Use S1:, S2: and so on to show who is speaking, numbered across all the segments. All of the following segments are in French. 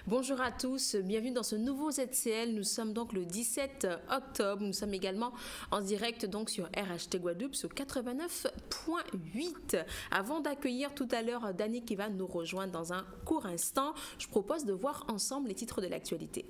S1: Bonjour à tous, bienvenue dans ce nouveau ZCL. Nous sommes donc le 17 octobre. Nous sommes également en direct donc sur RHT Guadeloupe sur 89.8. Avant d'accueillir tout à l'heure Dani qui va nous rejoindre dans un court instant, je propose de voir ensemble les titres de l'actualité.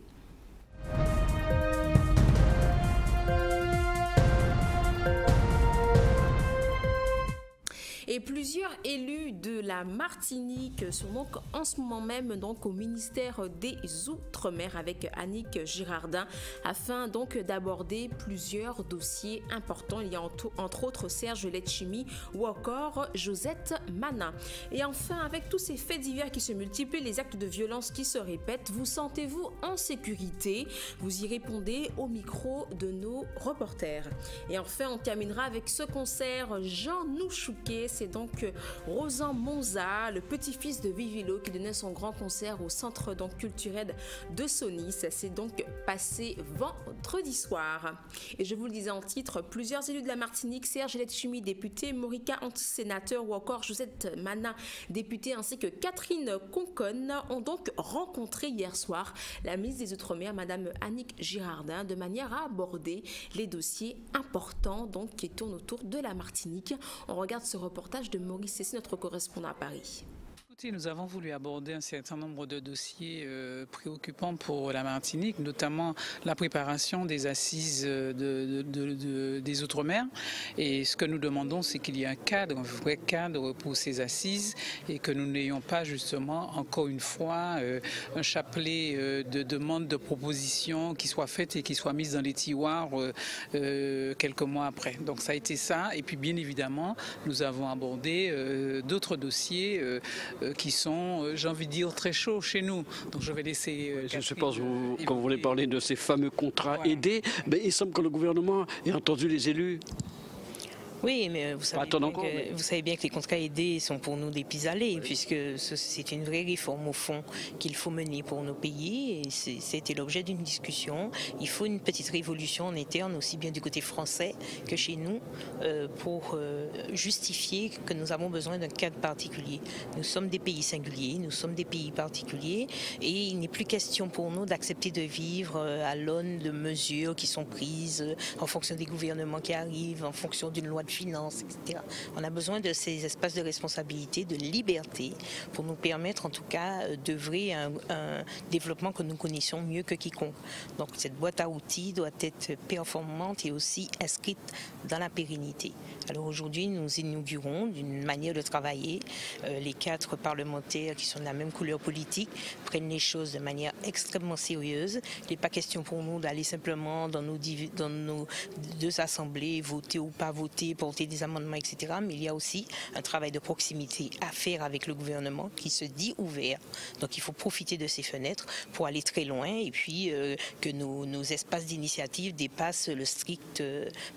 S1: Et plusieurs élus de la Martinique sont donc en ce moment même donc au ministère des Outre-mer avec Annick Girardin afin donc d'aborder plusieurs dossiers importants. Il y a entre autres Serge Letchimy ou encore Josette Mana. Et enfin, avec tous ces faits divers qui se multiplient, les actes de violence qui se répètent, vous sentez-vous en sécurité? Vous y répondez au micro de nos reporters. Et enfin, on terminera avec ce concert Jean Nouchouquet. C'est donc Rosan Monza, le petit-fils de Vivilo, qui donnait son grand concert au centre donc culturel de Sonis. Ça s'est donc passé vendredi soir. Et je vous le disais en titre, plusieurs élus de la Martinique, Serge Letchimy, député, Morika Ant, sénateur, ou encore Josette Mana, députée, ainsi que Catherine Conconne, ont donc rencontré hier soir la ministre des Outre-mer, Madame Annick Girardin, de manière à aborder les dossiers importants donc, qui tournent autour de la Martinique. On regarde ce reportage de Maurice Cessy, notre correspondant à Paris.
S2: Nous avons voulu aborder un certain nombre de dossiers préoccupants pour la Martinique, notamment la préparation des assises des Outre-mer. Et ce que nous demandons, c'est qu'il y ait un cadre, un vrai cadre pour ces assises et que nous n'ayons pas justement, encore une fois, un chapelet de demandes, de propositions qui soient faites et qui soient mises dans les tiroirs quelques mois après. Donc ça a été ça. Et puis bien évidemment, nous avons abordé d'autres dossiers qui sont, j'ai envie de dire, très chauds chez nous. Donc je vais laisser...
S3: je suppose, quand vous voulez parler de ces fameux contrats aidés, mais il semble que le gouvernement ait entendu les élus.
S4: Oui, mais vous savez bien que les contrats aidés sont pour nous des pis-aller, puisque c'est une vraie réforme au fond qu'il faut mener pour nos pays, et c'était l'objet d'une discussion. Il faut une petite révolution en interne, aussi bien du côté français que chez nous, pour justifier que nous avons besoin d'un cadre particulier. Nous sommes des pays singuliers, nous sommes des pays particuliers, et il n'est plus question pour nous d'accepter de vivre à l'aune de mesures qui sont prises en fonction des gouvernements qui arrivent, en fonction d'une loi de finances, etc. On a besoin de ces espaces de responsabilité, de liberté, pour nous permettre en tout cas d'œuvrer à un développement que nous connaissons mieux que quiconque. Donc cette boîte à outils doit être performante et aussi inscrite dans la pérennité. Alors aujourd'hui, nous inaugurons d'une manière de travailler. Les 4 parlementaires qui sont de la même couleur politique prennent les choses de manière extrêmement sérieuse. Il n'est pas question pour nous d'aller simplement dans nos 2 assemblées, voter ou pas voter, porter des amendements, etc. Mais il y a aussi un travail de proximité à faire avec le gouvernement qui se dit ouvert. Donc il faut profiter de ces fenêtres pour aller très loin et puis que nos espaces d'initiative dépassent le strict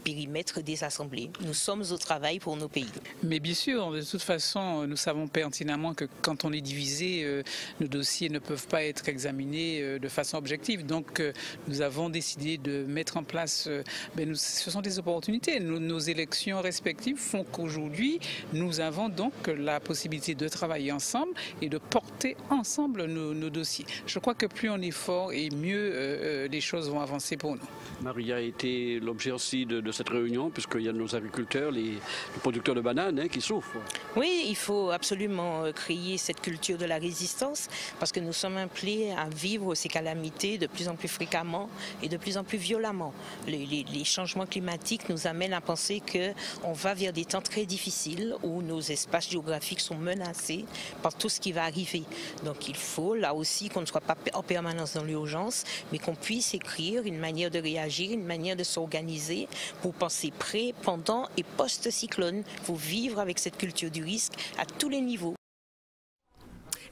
S4: périmètre des assemblées. Nous sommes au travail pour nos pays.
S2: Mais bien sûr, de toute façon, nous savons pertinemment que quand on est divisé, nos dossiers ne peuvent pas être examinés de façon objective. Donc nous avons décidé de mettre en place, ce sont des opportunités. Nos élections respectives font qu'aujourd'hui, nous avons donc la possibilité de travailler ensemble et de porter ensemble nos dossiers. Je crois que plus on est fort et mieux les choses vont avancer pour nous.
S3: Maria a été l'objet aussi de cette réunion, puisqu'il y a nos agriculteurs, les producteurs de bananes qui souffrent.
S4: Oui, il faut absolument créer cette culture de la résistance, parce que nous sommes appelés à vivre ces calamités de plus en plus fréquemment et de plus en plus violemment. Les changements climatiques nous amènent à penser qu'on va vers des temps très difficiles où nos espaces géographiques sont menacés par tout ce qui va arriver. Donc il faut là aussi qu'on ne soit pas en permanence dans l'urgence, mais qu'on puisse écrire une manière de réagir, une manière de s'organiser pour penser pré, pendant et post-cyclone. Il faut vivre avec cette culture du risque à tous les niveaux.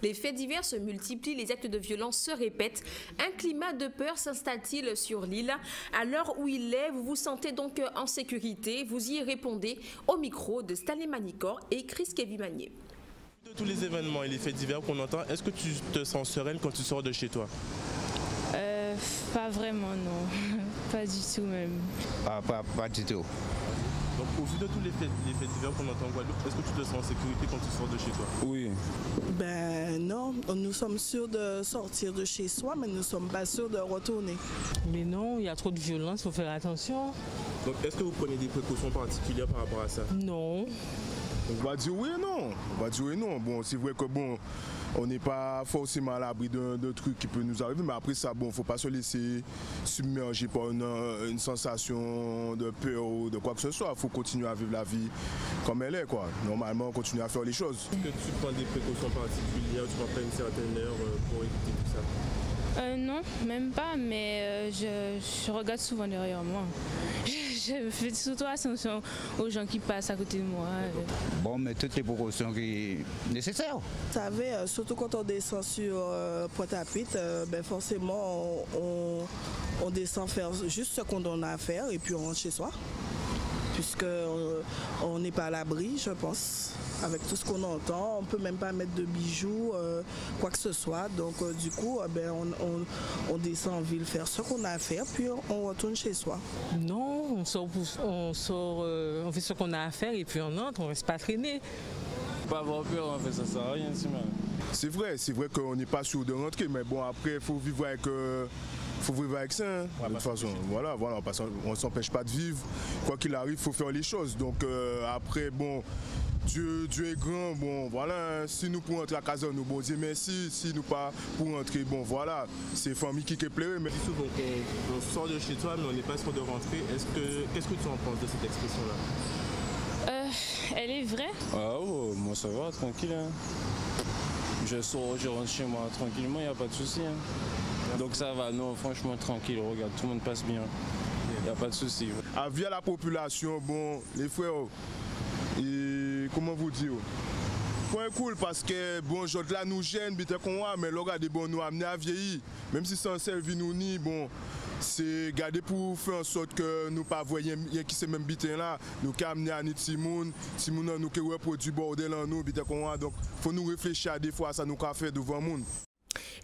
S1: Les faits divers se multiplient, les actes de violence se répètent. Un climat de peur s'installe-t-il sur l'île? À l'heure où il est, vous vous sentez donc en sécurité? Vous y répondez au micro de Stanley Manicor et Chris Kevimanier.
S5: De tous les événements et les faits divers qu'on entend, est-ce que tu te sens sereine quand tu sors de chez toi?
S6: Pas vraiment, non. Pas du tout même.
S7: Pas du tout.
S5: Donc au vu de tous les faits divers qu'on entend en Guadeloupe, est-ce que tu te sens en sécurité quand tu sors de chez toi?
S7: Oui.
S8: Ben non, Nous sommes sûrs de sortir de chez soi, mais nous ne sommes pas sûrs de retourner.
S9: Mais non, il y a trop de violence, il faut faire attention.
S5: Donc est-ce que vous prenez des précautions particulières par rapport à ça?
S9: Non.
S10: On va dire oui et non. On va dire oui et non. Bon, c'est vrai que bon, on n'est pas forcément à l'abri de trucs qui peuvent nous arriver, mais après ça, bon, faut pas se laisser submerger par une sensation de peur ou de quoi que ce soit. Il faut continuer à vivre la vie comme elle est, quoi. Normalement, continuer à faire les choses.
S5: Est-ce que tu prends des précautions particulières, tu prends pas une certaine heure pour éviter tout ça?
S6: Non, même pas, mais je regarde souvent derrière moi. Je fais surtout attention aux gens qui passent à côté de moi.
S7: Bon, mais toutes les précautions qui sont nécessaires.
S8: Vous savez, surtout quand on descend sur Pointe-à-Pitre, ben forcément on descend faire juste ce qu'on en a à faire et puis on rentre chez soi. Puisqu'on n'est pas à l'abri, je pense. Avec tout ce qu'on entend, on ne peut même pas mettre de bijoux, quoi que ce soit. Donc du coup, ben, on descend en ville faire ce qu'on a à faire, puis on retourne chez soi.
S9: Non, on fait ce qu'on a à faire et puis on entre, on ne reste pas traîner.
S11: Pas avoir peur, en fait, ça sert à rien.
S10: C'est vrai qu'on n'est pas sûr de rentrer, mais bon, après, il faut vivre avec... faut vivre avec ça, hein. De toute façon, voilà, on ne s'empêche pas de vivre. Quoi qu'il arrive, il faut faire les choses. Donc après, bon, Dieu est grand, bon, voilà. Hein. Si nous pouvons rentrer à casa, nous, bon Dieu merci. Si nous pas pour rentrer, bon, voilà. C'est famille qui plaît. Mais
S5: souvent, on sort de chez toi, mais on n'est pas sûr de rentrer. Qu'est-ce que tu en penses de cette expression-là?
S6: Elle est vraie?
S11: Ah ouais, moi ça va, tranquille. Hein. Je sors, je rentre chez moi tranquillement, il n'y a pas de souci. Hein. Donc ça va, non, franchement tranquille, regarde, tout le monde passe bien. Il n'y a pas de souci.
S10: Avis à la population, bon, les frères, et comment vous dire? Point cool parce que bon, là nous gêne, mais là, regardez, bon, nous amener à vieillir. Même si ça ne servi nous ni, bon, c'est garder pour faire en sorte que nous pas voyons qui c'est même bitin là, nous qui amener à Timoun nous qui reproduit bordel en nous, donc faut nous réfléchir à des fois ça nous qu'a fait devant le monde.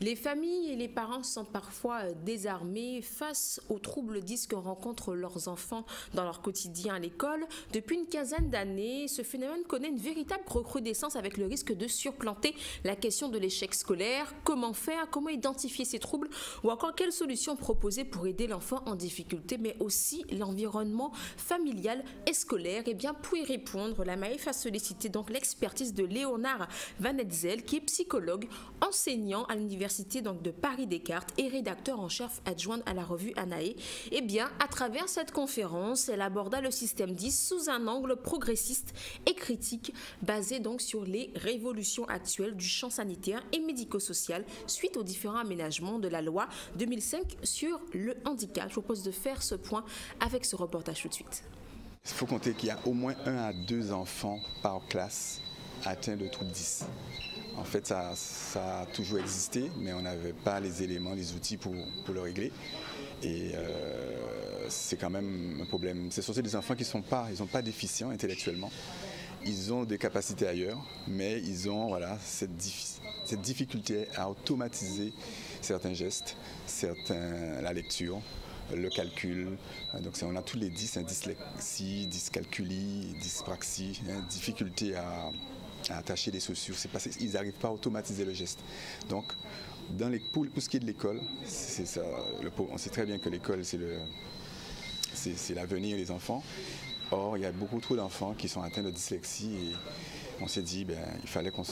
S1: Les familles et les parents sont parfois désarmés face aux troubles dys que rencontrent leurs enfants dans leur quotidien à l'école. Depuis une quinzaine d'années, ce phénomène connaît une véritable recrudescence avec le risque de surplanter la question de l'échec scolaire. Comment faire? Comment identifier ces troubles? Ou encore quelles solutions proposer pour aider l'enfant en difficulté, mais aussi l'environnement familial et scolaire? Et bien, pour y répondre, la MAEF a sollicité donc l'expertise de Léonard Van Etzel, qui est psychologue, enseignant à l'université de Paris-Descartes et rédacteur en chef adjoint à la revue Anae. Et bien, à travers cette conférence, elle aborda le système dys sous un angle progressiste et critique, basé donc sur les révolutions actuelles du champ sanitaire et médico-social suite aux différents aménagements de la loi 2005 sur le handicap. Je vous propose de faire ce point avec ce reportage tout de suite.
S12: Il faut compter qu'il y a au moins 1 à 2 enfants par classe atteints de troubles dys. En fait, ça a toujours existé, mais on n'avait pas les éléments, les outils pour le régler. Et c'est quand même un problème. C'est surtout des enfants qui n'ont pas déficients intellectuellement. Ils ont des capacités ailleurs, mais ils ont cette difficulté à automatiser certains gestes, la lecture, le calcul. Donc on a tous les dys, dyslexie, dyscalculie, dyspraxie, difficulté à attacher les chaussures, c'est parce qu'ils n'arrivent pas à automatiser le geste. Donc, pour ce qui est de l'école, on sait très bien que l'école, c'est l'avenir des enfants. Or, il y a beaucoup trop d'enfants qui sont atteints de dyslexie et on s'est dit il fallait qu'on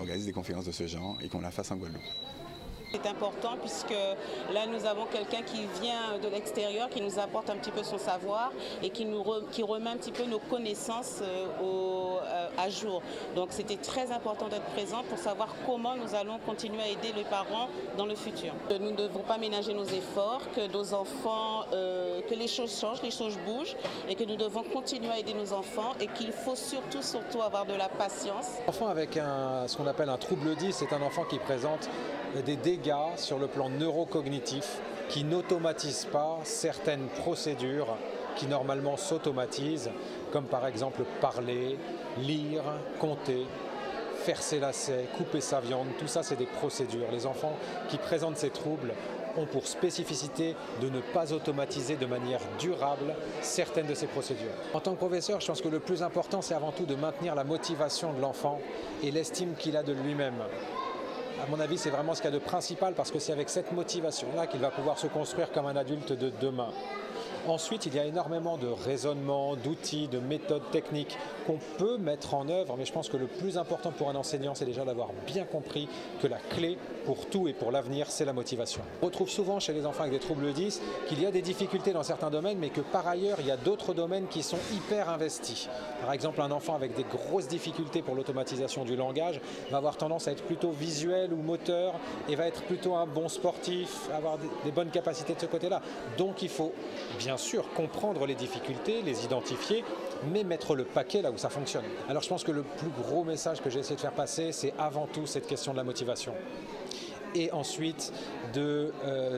S12: organise des conférences de ce genre et qu'on la fasse en Guadeloupe.
S13: C'est important puisque là nous avons quelqu'un qui vient de l'extérieur, qui nous apporte un petit peu son savoir et qui remet un petit peu nos connaissances à jour. Donc c'était très important d'être présent pour savoir comment nous allons continuer à aider les parents dans le futur. Nous ne devons pas ménager nos efforts, que nos enfants, que les choses changent, les choses bougent et que nous devons continuer à aider nos enfants et qu'il faut surtout avoir de la patience.
S14: L'enfant avec ce qu'on appelle un trouble dys, c'est un enfant qui présente des dégâts sur le plan neurocognitif qui n'automatise pas certaines procédures qui normalement s'automatisent, comme par exemple parler, lire, compter, faire ses lacets, couper sa viande, tout ça c'est des procédures. Les enfants qui présentent ces troubles ont pour spécificité de ne pas automatiser de manière durable certaines de ces procédures. En tant que professeur, je pense que le plus important c'est avant tout de maintenir la motivation de l'enfant et l'estime qu'il a de lui-même. À mon avis, c'est vraiment ce qu'il y a de principal parce que c'est avec cette motivation-là qu'il va pouvoir se construire comme un adulte de demain. Ensuite, il y a énormément de raisonnements, d'outils, de méthodes techniques qu'on peut mettre en œuvre, mais je pense que le plus important pour un enseignant, c'est déjà d'avoir bien compris que la clé pour tout et pour l'avenir, c'est la motivation. On retrouve souvent chez les enfants avec des troubles 10 qu'il y a des difficultés dans certains domaines, mais que par ailleurs, il y a d'autres domaines qui sont hyper investis. Par exemple, un enfant avec des grosses difficultés pour l'automatisation du langage va avoir tendance à être plutôt visuel ou moteur et va être plutôt un bon sportif, avoir des bonnes capacités de ce côté-là. Donc il faut bien sûr comprendre les difficultés, les identifier, mais mettre le paquet là où ça fonctionne. Alors je pense que le plus gros message que j'ai essayé de faire passer, c'est avant tout cette question de la motivation. Et ensuite, de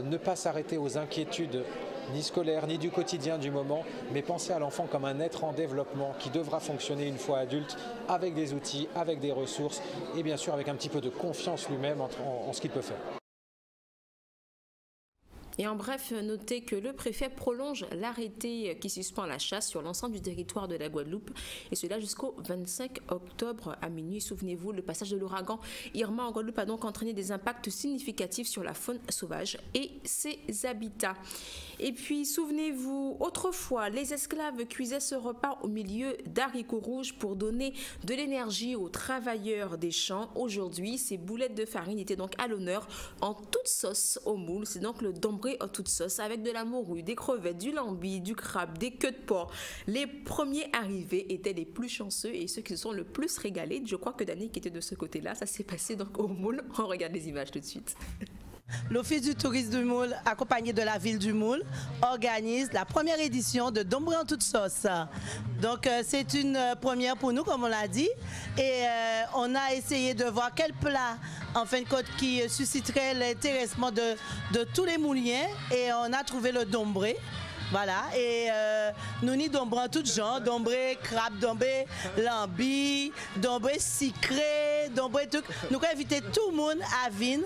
S14: ne pas s'arrêter aux inquiétudes ni scolaires, ni du quotidien du moment, mais penser à l'enfant comme un être en développement qui devra fonctionner une fois adulte avec des outils, avec des ressources et bien sûr avec un petit peu de confiance lui-même en ce qu'il peut faire.
S1: Et en bref, notez que le préfet prolonge l'arrêté qui suspend la chasse sur l'ensemble du territoire de la Guadeloupe, et cela jusqu'au 25 octobre à minuit. Souvenez-vous, le passage de l'ouragan Irma en Guadeloupe a donc entraîné des impacts significatifs sur la faune sauvage et ses habitats. Et puis, souvenez-vous, autrefois, les esclaves cuisaient ce repas au milieu d'haricots rouges pour donner de l'énergie aux travailleurs des champs. Aujourd'hui, ces boulettes de farine étaient donc à l'honneur en toute sauce au moule. C'est donc le dombré en toute sauce avec de la morue, des crevettes, du lambi, du crabe, des queues de porc. Les premiers arrivés étaient les plus chanceux et ceux qui se sont le plus régalés. Je crois que Dani qui était de ce côté-là, ça s'est passé donc au moule. On regarde les images tout de suite.
S15: L'Office du tourisme du Moule, accompagné de la ville du Moule, organise la première édition de Dombré en toute sauce. Donc c'est une première pour nous, comme on l'a dit. Et on a essayé de voir quel plat, en fin de compte, qui susciterait l'intéressement de tous les mouliens. Et on a trouvé le dombré. Voilà, et nous n'y dombré en tout genre, dombré crabe, dombré lambi, dombré sucré, dombré tout. Nous avons invité tout le monde à venir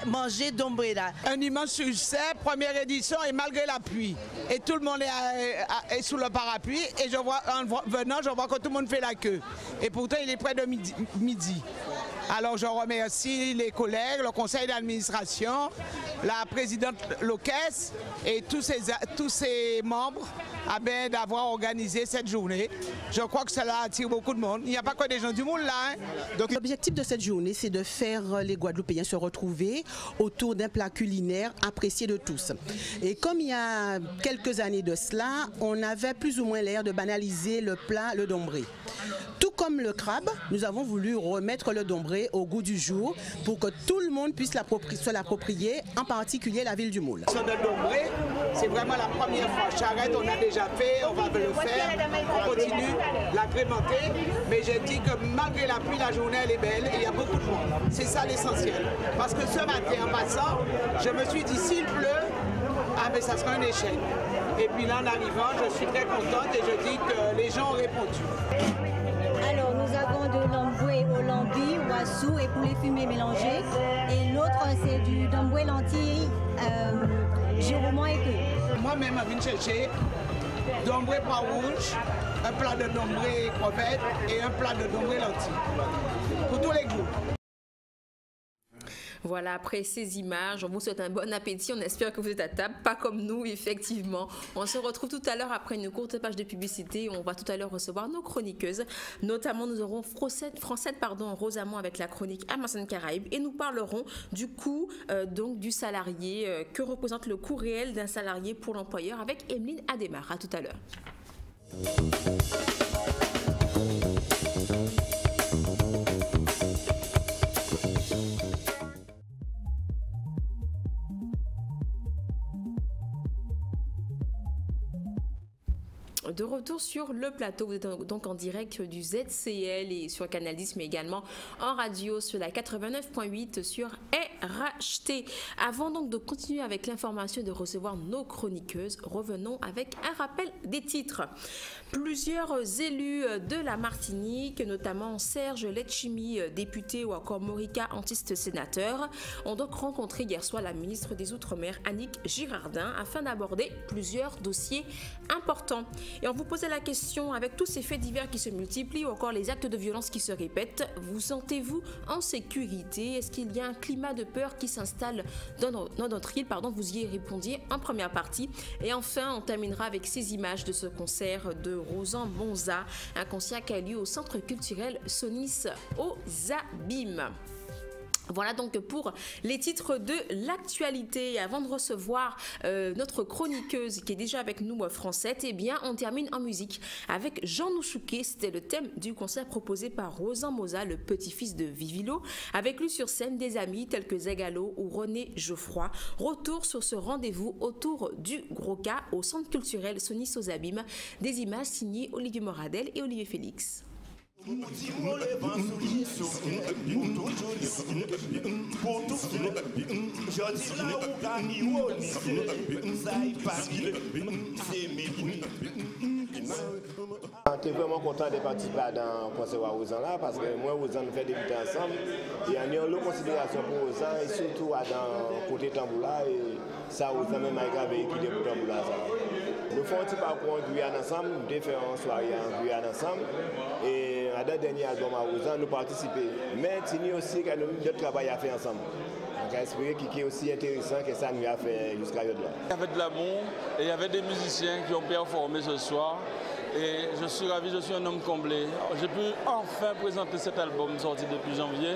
S15: manger dombré là.
S16: Un immense succès, première édition et malgré la pluie. Et tout le monde est sous le parapluie et je vois, en venant, je vois que tout le monde fait la queue. Et pourtant, il est près de midi. Alors je remercie les collègues, le conseil d'administration, la présidente Locès et tous ses membres d'avoir organisé cette journée. Je crois que cela attire beaucoup de monde. Il n'y a pas que des gens du monde là.
S17: Donc l'objectif de cette journée, c'est de faire les Guadeloupéens se retrouver autour d'un plat culinaire apprécié de tous. Et comme il y a quelques années de cela, on avait plus ou moins l'air de banaliser le plat, le dombré. Tout comme le crabe, nous avons voulu remettre le dombré au goût du jour pour que tout le monde puisse se l'approprier, en particulier la ville du Moule.
S16: Le dombré, c'est vraiment la première fois. Charrette, on a déjà fait, on va le faire, on continue l'agrémenter. Mais j'ai dit que malgré la pluie, la journée elle est belle et il y a beaucoup de monde. C'est ça l'essentiel. Parce que ce matin, en passant, je me suis dit, s'il pleut, mais ça sera un échec. Et puis là, en arrivant, je suis très contente et je dis que les gens ont répondu.
S18: Alors, nous avons de l'amboué au lambi, ouassou et poulet fumé mélangé. Et l'autre, c'est du damboué lentilles, giroumon et queue.
S16: Moi-même, je viens chercher damboué pois rouge, un plat de damboué crevettes et un plat de damboué lentilles. Pour tous les goûts.
S1: Voilà, après ces images, on vous souhaite un bon appétit. On espère que vous êtes à table, pas comme nous, effectivement. On se retrouve tout à l'heure après une courte page de publicité. On va tout à l'heure recevoir nos chroniqueuses. Notamment, nous aurons Francette Rosamond avec la chronique Amazon Caraïbes. Et nous parlerons du coût donc du salarié. Que représente le coût réel d'un salarié pour l'employeur avec Emeline Ademar. À tout à l'heure. De retour sur le plateau, vous êtes donc en direct du ZCL et sur Canal 10, mais également en radio sur la 89.8 sur RHT. Avant donc de continuer avec l'information et de recevoir nos chroniqueuses, revenons avec un rappel des titres. Plusieurs élus de la Martinique, notamment Serge Letchimi, député, ou encore Morika Antiste, sénateur, ont donc rencontré hier soir la ministre des Outre-mer, Annick Girardin, afin d'aborder plusieurs dossiers importants. Et on vous posait la question, avec tous ces faits divers qui se multiplient ou encore les actes de violence qui se répètent, vous sentez-vous en sécurité? Est-ce qu'il y a un climat de peur qui s'installe dans notre île? Vous y répondiez en première partie. Et enfin, on terminera avec ces images de ce concert de Rosan Bonza, un concert qui a lieu au Centre culturel Sonis aux Abîmes. Voilà donc pour les titres de l'actualité. Avant de recevoir notre chroniqueuse qui est déjà avec nous, Francette, eh bien on termine en musique avec Jean Nouchouké. C'était le thème du concert proposé par Rosan Bonza, le petit-fils de Vivilo. Avec lui sur scène des amis tels que Zegalo ou René Geoffroy. Retour sur ce rendez-vous autour du Gros Cas au Centre culturel Sonis aux Abîmes. Des images signées Olivier Moradel et Olivier Félix.
S19: Je suis vraiment content de participer dans le concert Rosan là parce que moi Rosan nous fait débuter ensemble et on a une considération pour Rosan et surtout dans le côté tamboula et ça Rosan même avec l'équipe de tamboula ça. Nous faisons un petit parcours en Guyane ensemble, nous avons fait une soirée en Guyane ensemble et à le dernier album à Rosan nous participons. Mais il y a aussi d'autres travail à faire ensemble. Donc j'espère qu'il est aussi intéressant que ça nous a fait jusqu'à là.
S11: Il y avait de l'amour et il y avait des musiciens qui ont performé ce soir. Et je suis ravi, je suis un homme comblé. J'ai pu enfin présenter cet album sorti depuis janvier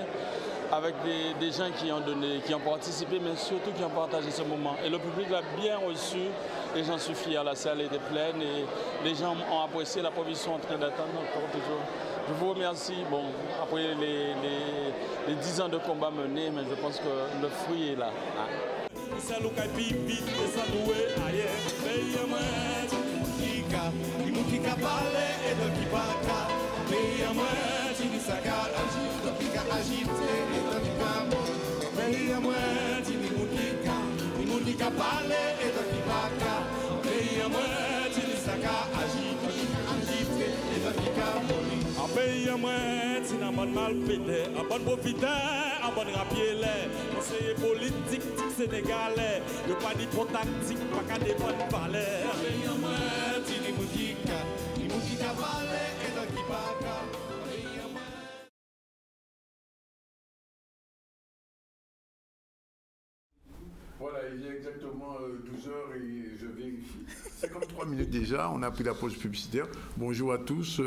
S11: avec des gens qui ont donné, qui ont participé, mais surtout qui ont partagé ce moment. Et le public l'a bien reçu et j'en suis fier. La salle était pleine et les gens ont apprécié la provision en train d'attendre encore toujours. Je vous remercie. Bon, après les 10 ans de combat menés, mais je pense que le fruit est là.
S20: En pays à moi, si n'a pas mal pété, en bonne profiter, en bonne rapier les conseillers politiques sénégalais, ne pas dit trop tactique, pas qu'à des bonnes valeurs. En pays à moi, si ni moukika valait et dans qui baka.
S21: Voilà, il est exactement 12h et je vérifie. 53 minutes déjà, on a pris la pause publicitaire. Bonjour à tous,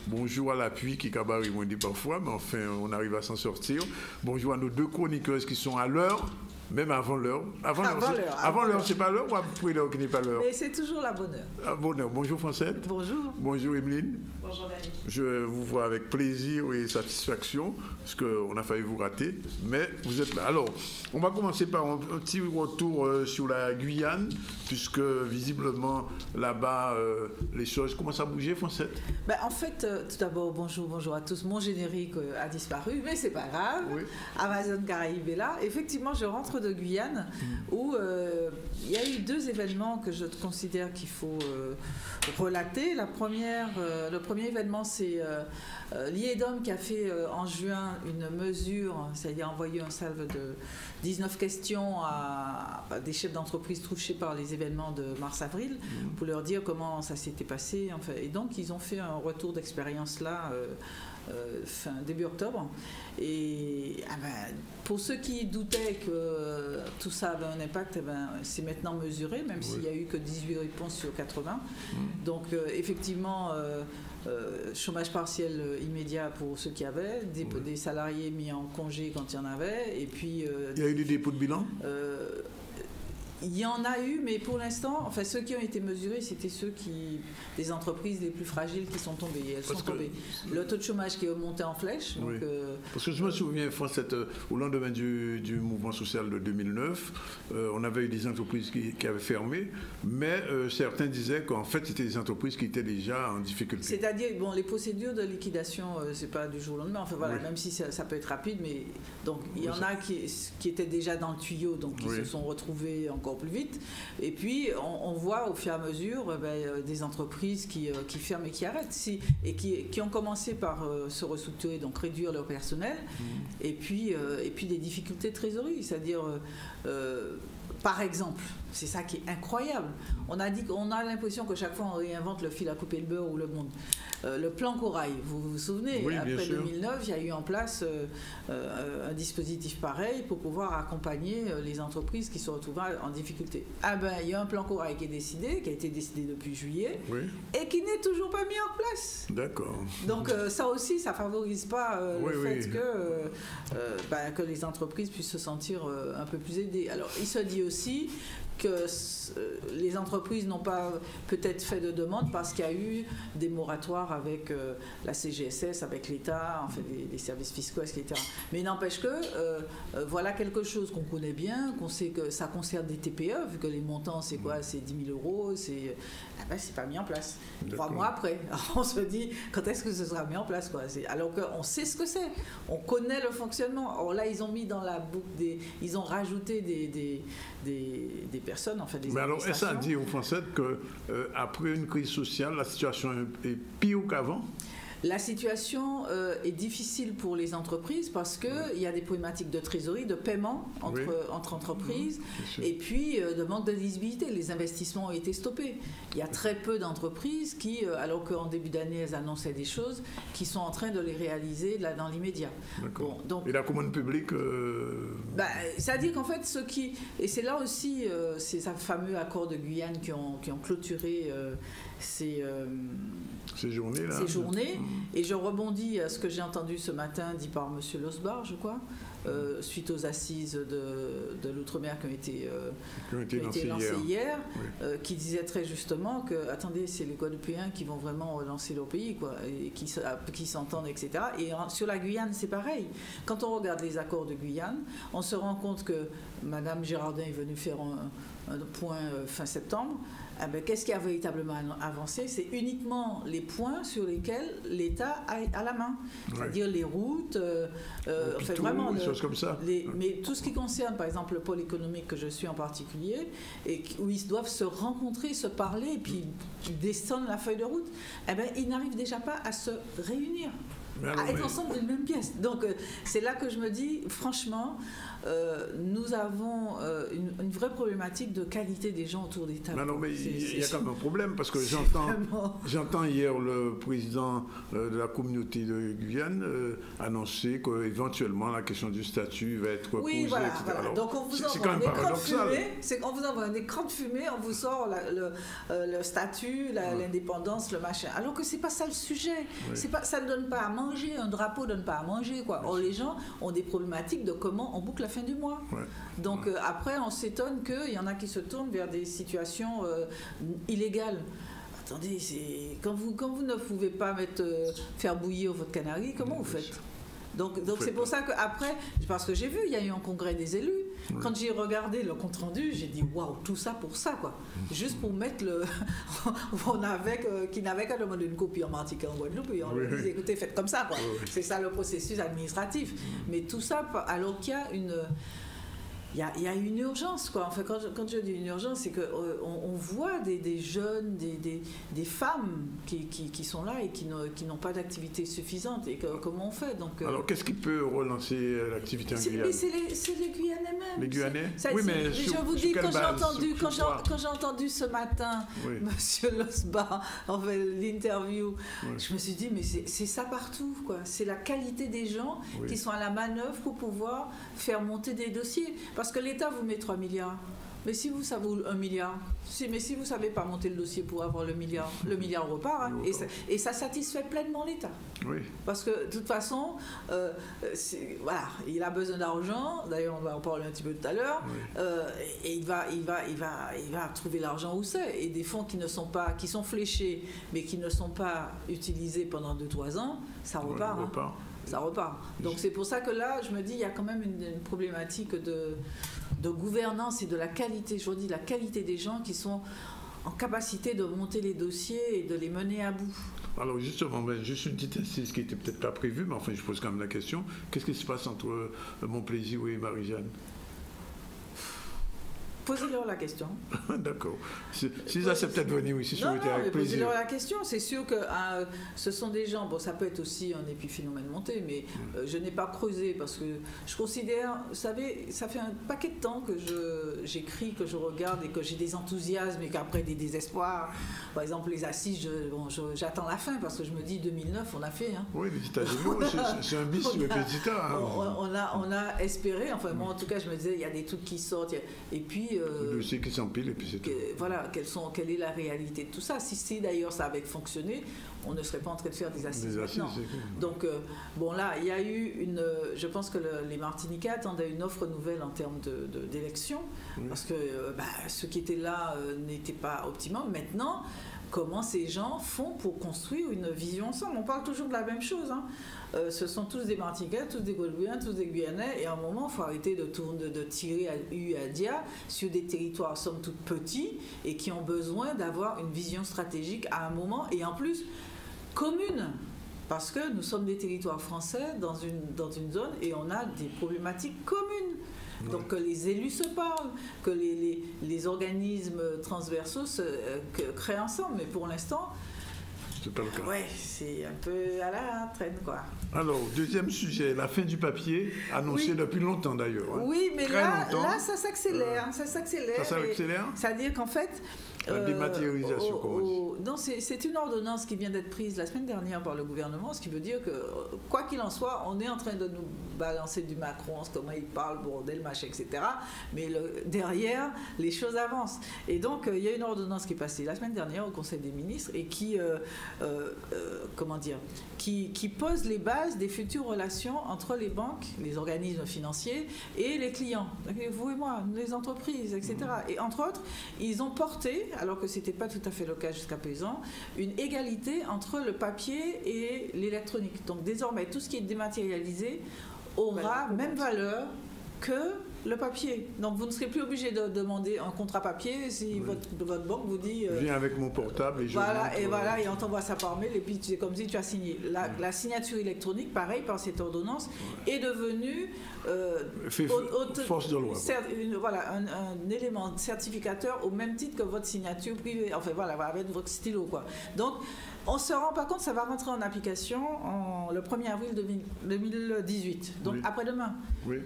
S21: bonjour à l'appui qui cabaret, on dit parfois, mais enfin on arrive à s'en sortir. Bonjour à nos deux chroniqueuses qui sont à l'heure. Même avant l'heure. Avant l'heure, c'est pas l'heure ou après l'heure qui n'est pas l'heure?
S22: Mais c'est toujours la bonne heure.
S21: Ah, bonne heure. Bonjour Francette.
S22: Bonjour.
S21: Bonjour Emeline.
S22: Bonjour Dani.
S21: Je vous vois avec plaisir et satisfaction, parce qu'on a failli vous rater, mais vous êtes là. Alors, on va commencer par un petit retour sur la Guyane, puisque visiblement là-bas, les choses commencent à bouger, Francette.
S22: En fait, tout d'abord, bonjour à tous. Mon générique a disparu, mais c'est pas grave. Oui. Amazon Caraïbes est là. Effectivement, je rentre de Guyane où il y a eu deux événements que je considère qu'il faut relater. Le premier événement, c'est l'IEDOM qui a fait en juin une mesure, c'est-à-dire envoyé un salve de 19 questions à des chefs d'entreprise touchés par les événements de mars-avril pour leur dire comment ça s'était passé. Enfin, et donc, ils ont fait un retour d'expérience là début octobre. Et pour ceux qui doutaient que tout ça avait un impact, c'est maintenant mesuré, même s'il n'y a eu que 18 réponses sur 80. Donc effectivement, chômage partiel immédiat pour ceux qui avaient, des salariés mis en congé quand il y en avait, et puis...
S21: il y a eu des dépôts de bilan
S22: Il y en a eu, mais pour l'instant, enfin ceux qui ont été mesurés, c'était des entreprises les plus fragiles qui sont tombées. Elles sont tombées. Le taux de chômage qui est monté en flèche. Donc,
S21: parce que je me souviens, Francette, au lendemain du mouvement social de 2009, on avait eu des entreprises qui avaient fermé, mais certains disaient qu'en fait, c'était des entreprises qui étaient déjà en difficulté.
S22: C'est-à-dire, les procédures de liquidation, c'est pas du jour au lendemain. Enfin voilà, même si ça peut être rapide, mais donc il y en a qui étaient déjà dans le tuyau, donc qui se sont retrouvés encore encore plus vite. Et puis, on voit au fur et à mesure des entreprises qui ferment et qui arrêtent, et qui ont commencé par se restructurer, donc réduire leur personnel, et puis des difficultés de trésorerie, c'est-à-dire... par exemple, c'est ça qui est incroyable. On a l'impression que chaque fois on réinvente le fil à couper le beurre ou le monde. Le plan Corail, vous vous souvenez,
S21: oui,
S22: après 2009, il y a eu en place un dispositif pareil pour pouvoir accompagner les entreprises qui se retrouvent en difficulté. Il y a un plan Corail qui a été décidé depuis juillet, et qui n'est toujours pas mis en place.
S21: D'accord.
S22: Donc ça aussi, ça favorise pas le fait que les entreprises puissent se sentir un peu plus aidées. Alors, il se dit aussi que les entreprises n'ont pas peut-être fait de demande parce qu'il y a eu des moratoires avec la CGSS, avec l'État, enfin les services fiscaux, etc. Mais n'empêche que voilà quelque chose qu'on connaît bien, qu'on sait que ça concerne des TPE, vu que les montants c'est quoi, c'est 10 000 €, c'est pas mis en place. 3 mois après, alors on se dit quand est-ce que ce sera mis en place, quoi. Alors qu'on sait ce que c'est, on connaît le fonctionnement. Alors là ils ont mis dans la boucle ils ont rajouté des personnes, en fait, des
S21: Mais alors, est-ce à dire aux Français qu'après une crise sociale, la situation est pire qu'avant?
S22: La situation est difficile pour les entreprises parce qu'il y a des problématiques de trésorerie, de paiement entre entreprises, et puis de manque de lisibilité. Les investissements ont été stoppés. Il y a très peu d'entreprises qui, alors qu'en début d'année, elles annonçaient des choses, qui sont en train de les réaliser là, dans l'immédiat.
S21: Et la commande publique
S22: c'est-à-dire qu'en fait, et c'est là aussi ces fameux accords de Guyane qui ont clôturé ces
S21: journées-là.
S22: Ces journées. Et je rebondis à ce que j'ai entendu ce matin dit par M. Losbar, je crois, suite aux assises de l'outre-mer qui ont été lancées hier, qui disait très justement que, attendez, c'est les Guadeloupéens qui vont vraiment relancer leur pays, quoi, et qui s'entendent, etc. Et sur la Guyane, c'est pareil. Quand on regarde les accords de Guyane, on se rend compte que Mme Girardin est venue faire un point fin septembre. Qu'est-ce qui a véritablement avancé? C'est uniquement les points sur lesquels l'État a la main. C'est-à-dire les routes, vraiment...
S21: des choses comme ça.
S22: Mais tout ce qui concerne, par exemple, le pôle économique que je suis en particulier, et où ils doivent se rencontrer, se parler, et puis descendre la feuille de route, ils n'arrivent déjà pas à se réunir, à être ensemble d'une même pièce. Donc, c'est là que je me dis, franchement... nous avons une vraie problématique de qualité des gens autour des tables.
S21: Non, mais il y a quand même un problème, parce que j'entends hier le président de la communauté de Guyane annoncer qu'éventuellement la question du statut va être posée.
S22: Oui, voilà. Alors, donc on vous envoie un écran de fumée, on vous envoie un écran de fumée, on vous sort le statut, l'indépendance, le machin. Alors que c'est pas ça le sujet. Ça ne donne pas à manger, un drapeau ne donne pas à manger, quoi. Or, les gens ont des problématiques de comment on boucle la fin du mois. Donc après, on s'étonne qu'il y en a qui se tournent vers des situations illégales. Attendez, quand vous ne pouvez pas faire bouillir votre canari, comment vous faites? Donc c'est pour ça qu'après, parce que j'ai vu, il y a eu un congrès des élus. Quand j'ai regardé le compte-rendu, j'ai dit waouh, tout ça pour ça, quoi. Juste pour mettre qui n'avait qu'à demander une copie en Martinique et en Guadeloupe, et on leur disait écoutez, faites comme ça, quoi. C'est ça le processus administratif. Mais tout ça, alors qu'il y a il y a une urgence, quoi. Enfin, quand je dis une urgence, c'est qu'on voit des jeunes, des femmes qui sont là et qui n'ont pas d'activité suffisante. Et comment on fait? Donc,
S21: alors, qu'est-ce qui peut relancer l'activité en Guyane?
S22: C'est les Guyanais même.
S21: Les Guyanais?
S22: Mais je vous dis, quand j'ai entendu ce matin Monsieur Losbar, l'interview, je me suis dit, mais c'est ça partout, quoi. C'est la qualité des gens qui sont à la manœuvre pour pouvoir faire monter des dossiers. Parce que l'État vous met 3 milliards. Mais si vous savez 1 milliard, mais si vous ne savez pas monter le dossier pour avoir le milliard repart. Hein, et ça satisfait pleinement l'État. Oui. Parce que de toute façon, voilà, il a besoin d'argent. D'ailleurs, on va en parler un petit peu tout à l'heure. Oui. Et il va trouver l'argent où c'est. Et des fonds qui sont fléchés, mais qui ne sont pas utilisés pendant 2-3 ans, ça repart. Hein. Ça repart. Donc c'est pour ça que là, je me dis, il y a quand même une problématique de gouvernance et de la qualité, je vous dis, la qualité des gens qui sont en capacité de monter les dossiers et de les mener à bout.
S21: Alors justement, juste une petite insiste qui n'était peut-être pas prévue, mais enfin je pose quand même la question. Qu'est-ce qui se passe entre Mon Plaisir et Marie-Jeanne?
S22: Posez-leur la question.
S21: D'accord. S'ils acceptaient de venir ici, ça aurait été avec plaisir.
S22: Posez-leur la question. C'est sûr que ce sont des gens, bon, ça peut être aussi un épiphénomène monté, mais je n'ai pas creusé parce que je considère, vous savez, ça fait un paquet de temps que j'écris, que je regarde et que j'ai des enthousiasmes et qu'après des désespoirs. Par exemple, les assises, j'attends la fin parce que je me dis 2009, on a fait. Hein.
S21: Oui, les États-Unis, c'est un bis sur le petit État.
S22: On a espéré, enfin, moi en tout cas, je me disais, il y a des trucs qui sortent, et puis.
S21: Le dossier qui s'empile et puis c'est tout.
S22: Voilà, quelle est la réalité de tout ça. Si d'ailleurs ça avait fonctionné, on ne serait pas en train de faire des assises maintenant. Donc, bon là, il y a eu je pense que les Martiniquais attendaient une offre nouvelle en termes d'élection, parce que ceux qui étaient là n'étaient pas optimums. Maintenant, comment ces gens font pour construire une vision ensemble? On parle toujours de la même chose, hein. Ce sont tous des Martiniquais, tous des Guadeloupéens, tous des Guyanais, et à un moment, il faut arrêter de tirer à U à Dia sur des territoires somme toute petits et qui ont besoin d'avoir une vision stratégique à un moment, et en plus commune, parce que nous sommes des territoires français dans une zone et on a des problématiques communes. Donc que les élus se parlent, que les organismes transversaux se créent ensemble, mais pour l'instant,
S21: c'est pas le cas.
S22: Ouais, c'est un peu à la traîne, quoi.
S21: Alors, deuxième sujet, la fin du papier, annoncée depuis longtemps d'ailleurs. Hein.
S22: Oui, mais là, ça s'accélère. Ça s'accélère.
S21: Ça s'accélère.
S22: C'est-à-dire qu'en fait...
S21: La dématérialisation, comment on dit.
S22: Non, c'est une ordonnance qui vient d'être prise la semaine dernière par le gouvernement, ce qui veut dire que, quoi qu'il en soit, on est en train de nous balancer du Macron, comment il parle, bordel, machin, etc. Mais derrière, les choses avancent. Et donc, il y a une ordonnance qui est passée la semaine dernière au Conseil des ministres et qui pose les bases des futures relations entre les banques, les organismes financiers et les clients. Vous et moi, les entreprises, etc. Et entre autres, ils ont porté, alors que ce n'était pas tout à fait le cas jusqu'à présent, une égalité entre le papier et l'électronique. Donc désormais, tout ce qui est dématérialisé aura même valeur que le papier. Donc vous ne serez plus obligé de demander un contrat papier si votre banque vous dit...
S21: viens avec mon portable et je
S22: et on t'envoie ça par mail et puis c'est comme si tu as signé. La signature électronique, pareil, par cette ordonnance, est devenue
S21: force de loi.
S22: Un élément certificateur au même titre que votre signature privée. Enfin voilà, avec votre stylo, quoi. Donc on ne se rend pas compte, ça va rentrer en application le 1er avril 2018. Donc après-demain. Oui.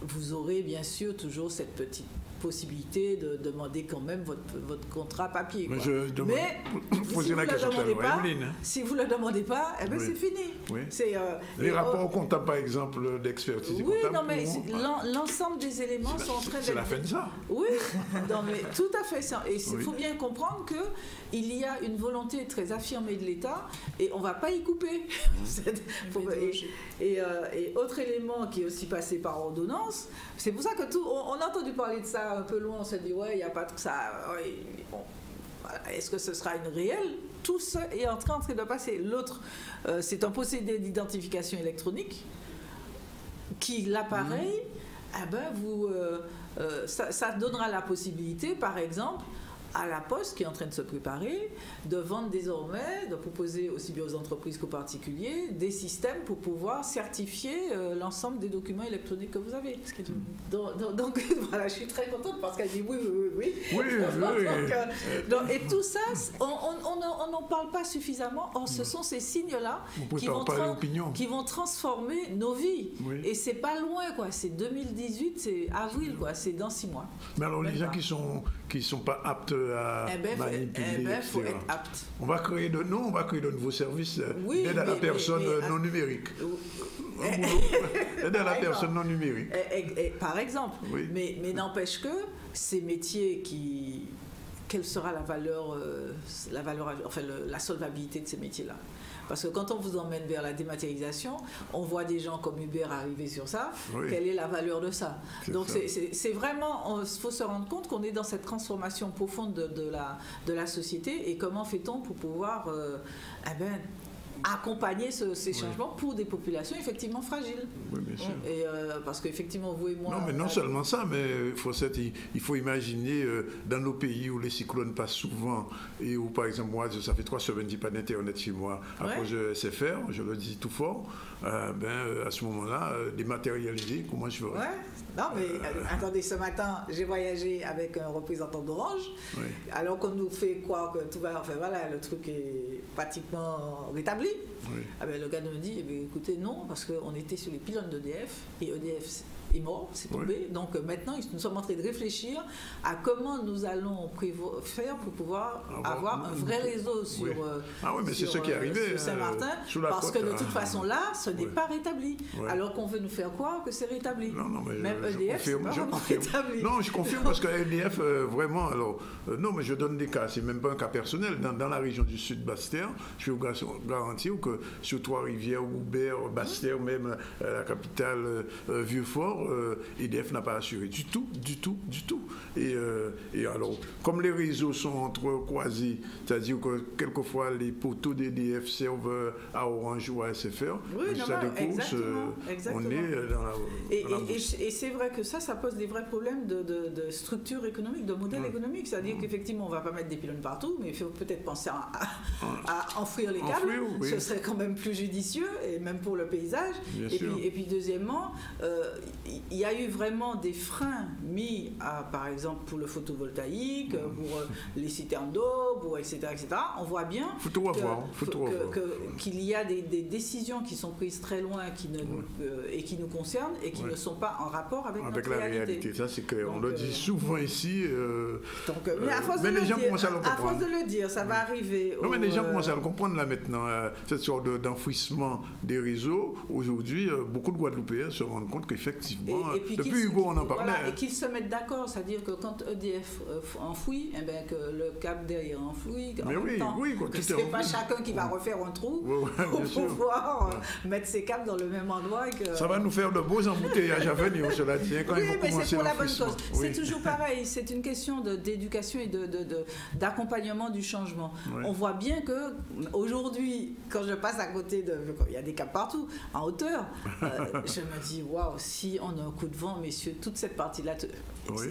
S22: Vous aurez bien sûr toujours cette petite possibilité de demander quand même votre contrat papier. Mais si vous ne le demandez pas, c'est fini.
S21: Oui. Les rapports comptables, par exemple, d'expertise comptable.
S22: Oui, non, mais l'ensemble des éléments sont en train d'être...
S21: C'est la fin de ça.
S22: Oui, non, mais tout à fait. Et il faut bien comprendre qu'il y a une volonté très affirmée de l'État et on ne va pas y couper. Et autre élément qui est aussi passé par ordonnance, c'est pour ça que on a entendu parler de ça un peu loin, on s'est dit ouais, il n'y a pas tout ça. Ouais, bon, voilà. Est-ce que ce sera une réelle? Tout ça est en train de passer. L'autre, c'est un procédé d'identification électronique qui, l'appareil, ça donnera la possibilité, par exemple, à la Poste, qui est en train de se préparer, de vendre désormais, de proposer aussi bien aux entreprises qu'aux particuliers, des systèmes pour pouvoir certifier l'ensemble des documents électroniques que vous avez. Donc voilà, je suis très contente parce qu'elle dit oui. Et tout ça, on n'en parle pas suffisamment. Or, ce sont ces signes-là qui vont transformer nos vies. Oui. Et c'est pas loin, quoi. C'est 2018, c'est avril, quoi. C'est dans 6 mois.
S21: Mais alors, les gens qui sont pas aptes à manipuler,
S22: faut être apte.
S21: On va créer de nouveaux services d'aide à la personne non numérique. Aide à la personne non numérique.
S22: Par exemple. Oui. Mais n'empêche que ces métiers quelle sera la valeur, la solvabilité de ces métiers-là? Parce que quand on vous emmène vers la dématérialisation, on voit des gens comme Uber arriver sur ça. Oui. Quelle est la valeur de ça? Donc c'est vraiment, il faut se rendre compte qu'on est dans cette transformation profonde de la société. Et comment fait-on pour pouvoir accompagner ces changements pour des populations effectivement fragiles.
S21: Oui, bien sûr.
S22: Et, parce qu'effectivement, vous et moi...
S21: Non, mais non seulement ça, mais il faut imaginer dans nos pays où les cyclones passent souvent et où, par exemple, moi, ça fait 3 semaines que je n'ai pas d'Internet chez moi à cause de SFR, je le dis tout fort, à ce moment-là, dématérialisé, comment je ferais?
S22: Non, mais attendez, ce matin, j'ai voyagé avec un représentant d'Orange, alors qu'on nous fait croire que tout va... Enfin voilà, le truc est pratiquement rétabli. Le gars me dit, écoutez, non, parce qu'on était sur les pylônes d'EDF, et EDF est mort, c'est tombé. Donc maintenant, nous sommes en train de réfléchir à comment nous allons faire pour pouvoir avoir un vrai réseau sur,
S21: c'est ce qui est arrivé,
S22: sur Saint-Martin, parce que de toute façon là, ce n'est pas rétabli. Alors qu'on veut nous faire croire que c'est rétabli. Même EDF, c'est pas rétabli.
S21: Non, je confirme parce que EDF, vraiment, alors, non, mais je donne des cas, c'est même pas un cas personnel. Dans la région du Sud Basse-Terre, je peux vous garantir que sur Trois-Rivières, Houbert, Basse-Terre, même la capitale Vieux-Fort, EDF n'a pas assuré du tout. Et alors, comme les réseaux sont entrecroisés, c'est-à-dire que quelquefois les poteaux d'EDF servent à Orange ou à SFR, on est dans la...
S22: Et c'est vrai que ça pose des vrais problèmes de structure économique, de modèle économique. C'est-à-dire qu'effectivement, on ne va pas mettre des pylônes partout, mais il faut peut-être penser à enfouir les câbles. Ce serait quand même plus judicieux, et même pour le paysage. Et puis deuxièmement, il y a eu vraiment des freins mis par exemple pour le photovoltaïque, pour les citernes d'eau, etc. On voit bien qu'il y a des décisions qui sont prises très loin et qui nous concernent et qui ne sont pas en rapport avec notre réalité.
S21: Ça, c'est clair. On le dit souvent ici.
S22: Mais à force de le dire, ça va arriver.
S21: Non, mais les gens commencent à le comprendre là maintenant. Cette sorte d'enfouissement des réseaux. Aujourd'hui, beaucoup de Guadeloupéens se rendent compte qu'effectivement, depuis Hugo, on en parlait.
S22: Et qu'ils se mettent d'accord, c'est-à-dire que quand EDF enfouit, que le câble derrière enfouit, en même temps, que ce n'est pas chacun qui va refaire un trou pour pouvoir mettre ses câbles dans le même endroit.
S21: Ça va nous faire de beaux embouteillages à venir, cela tient quand
S22: même. Oui, mais c'est pour la bonne cause. C'est toujours pareil, c'est une question d'éducation et d'accompagnement du changement. On voit bien qu'aujourd'hui, quand je passe à côté il y a des câbles partout, en hauteur, je me dis, waouh, si on a un coup de vent, messieurs, toute cette partie-là.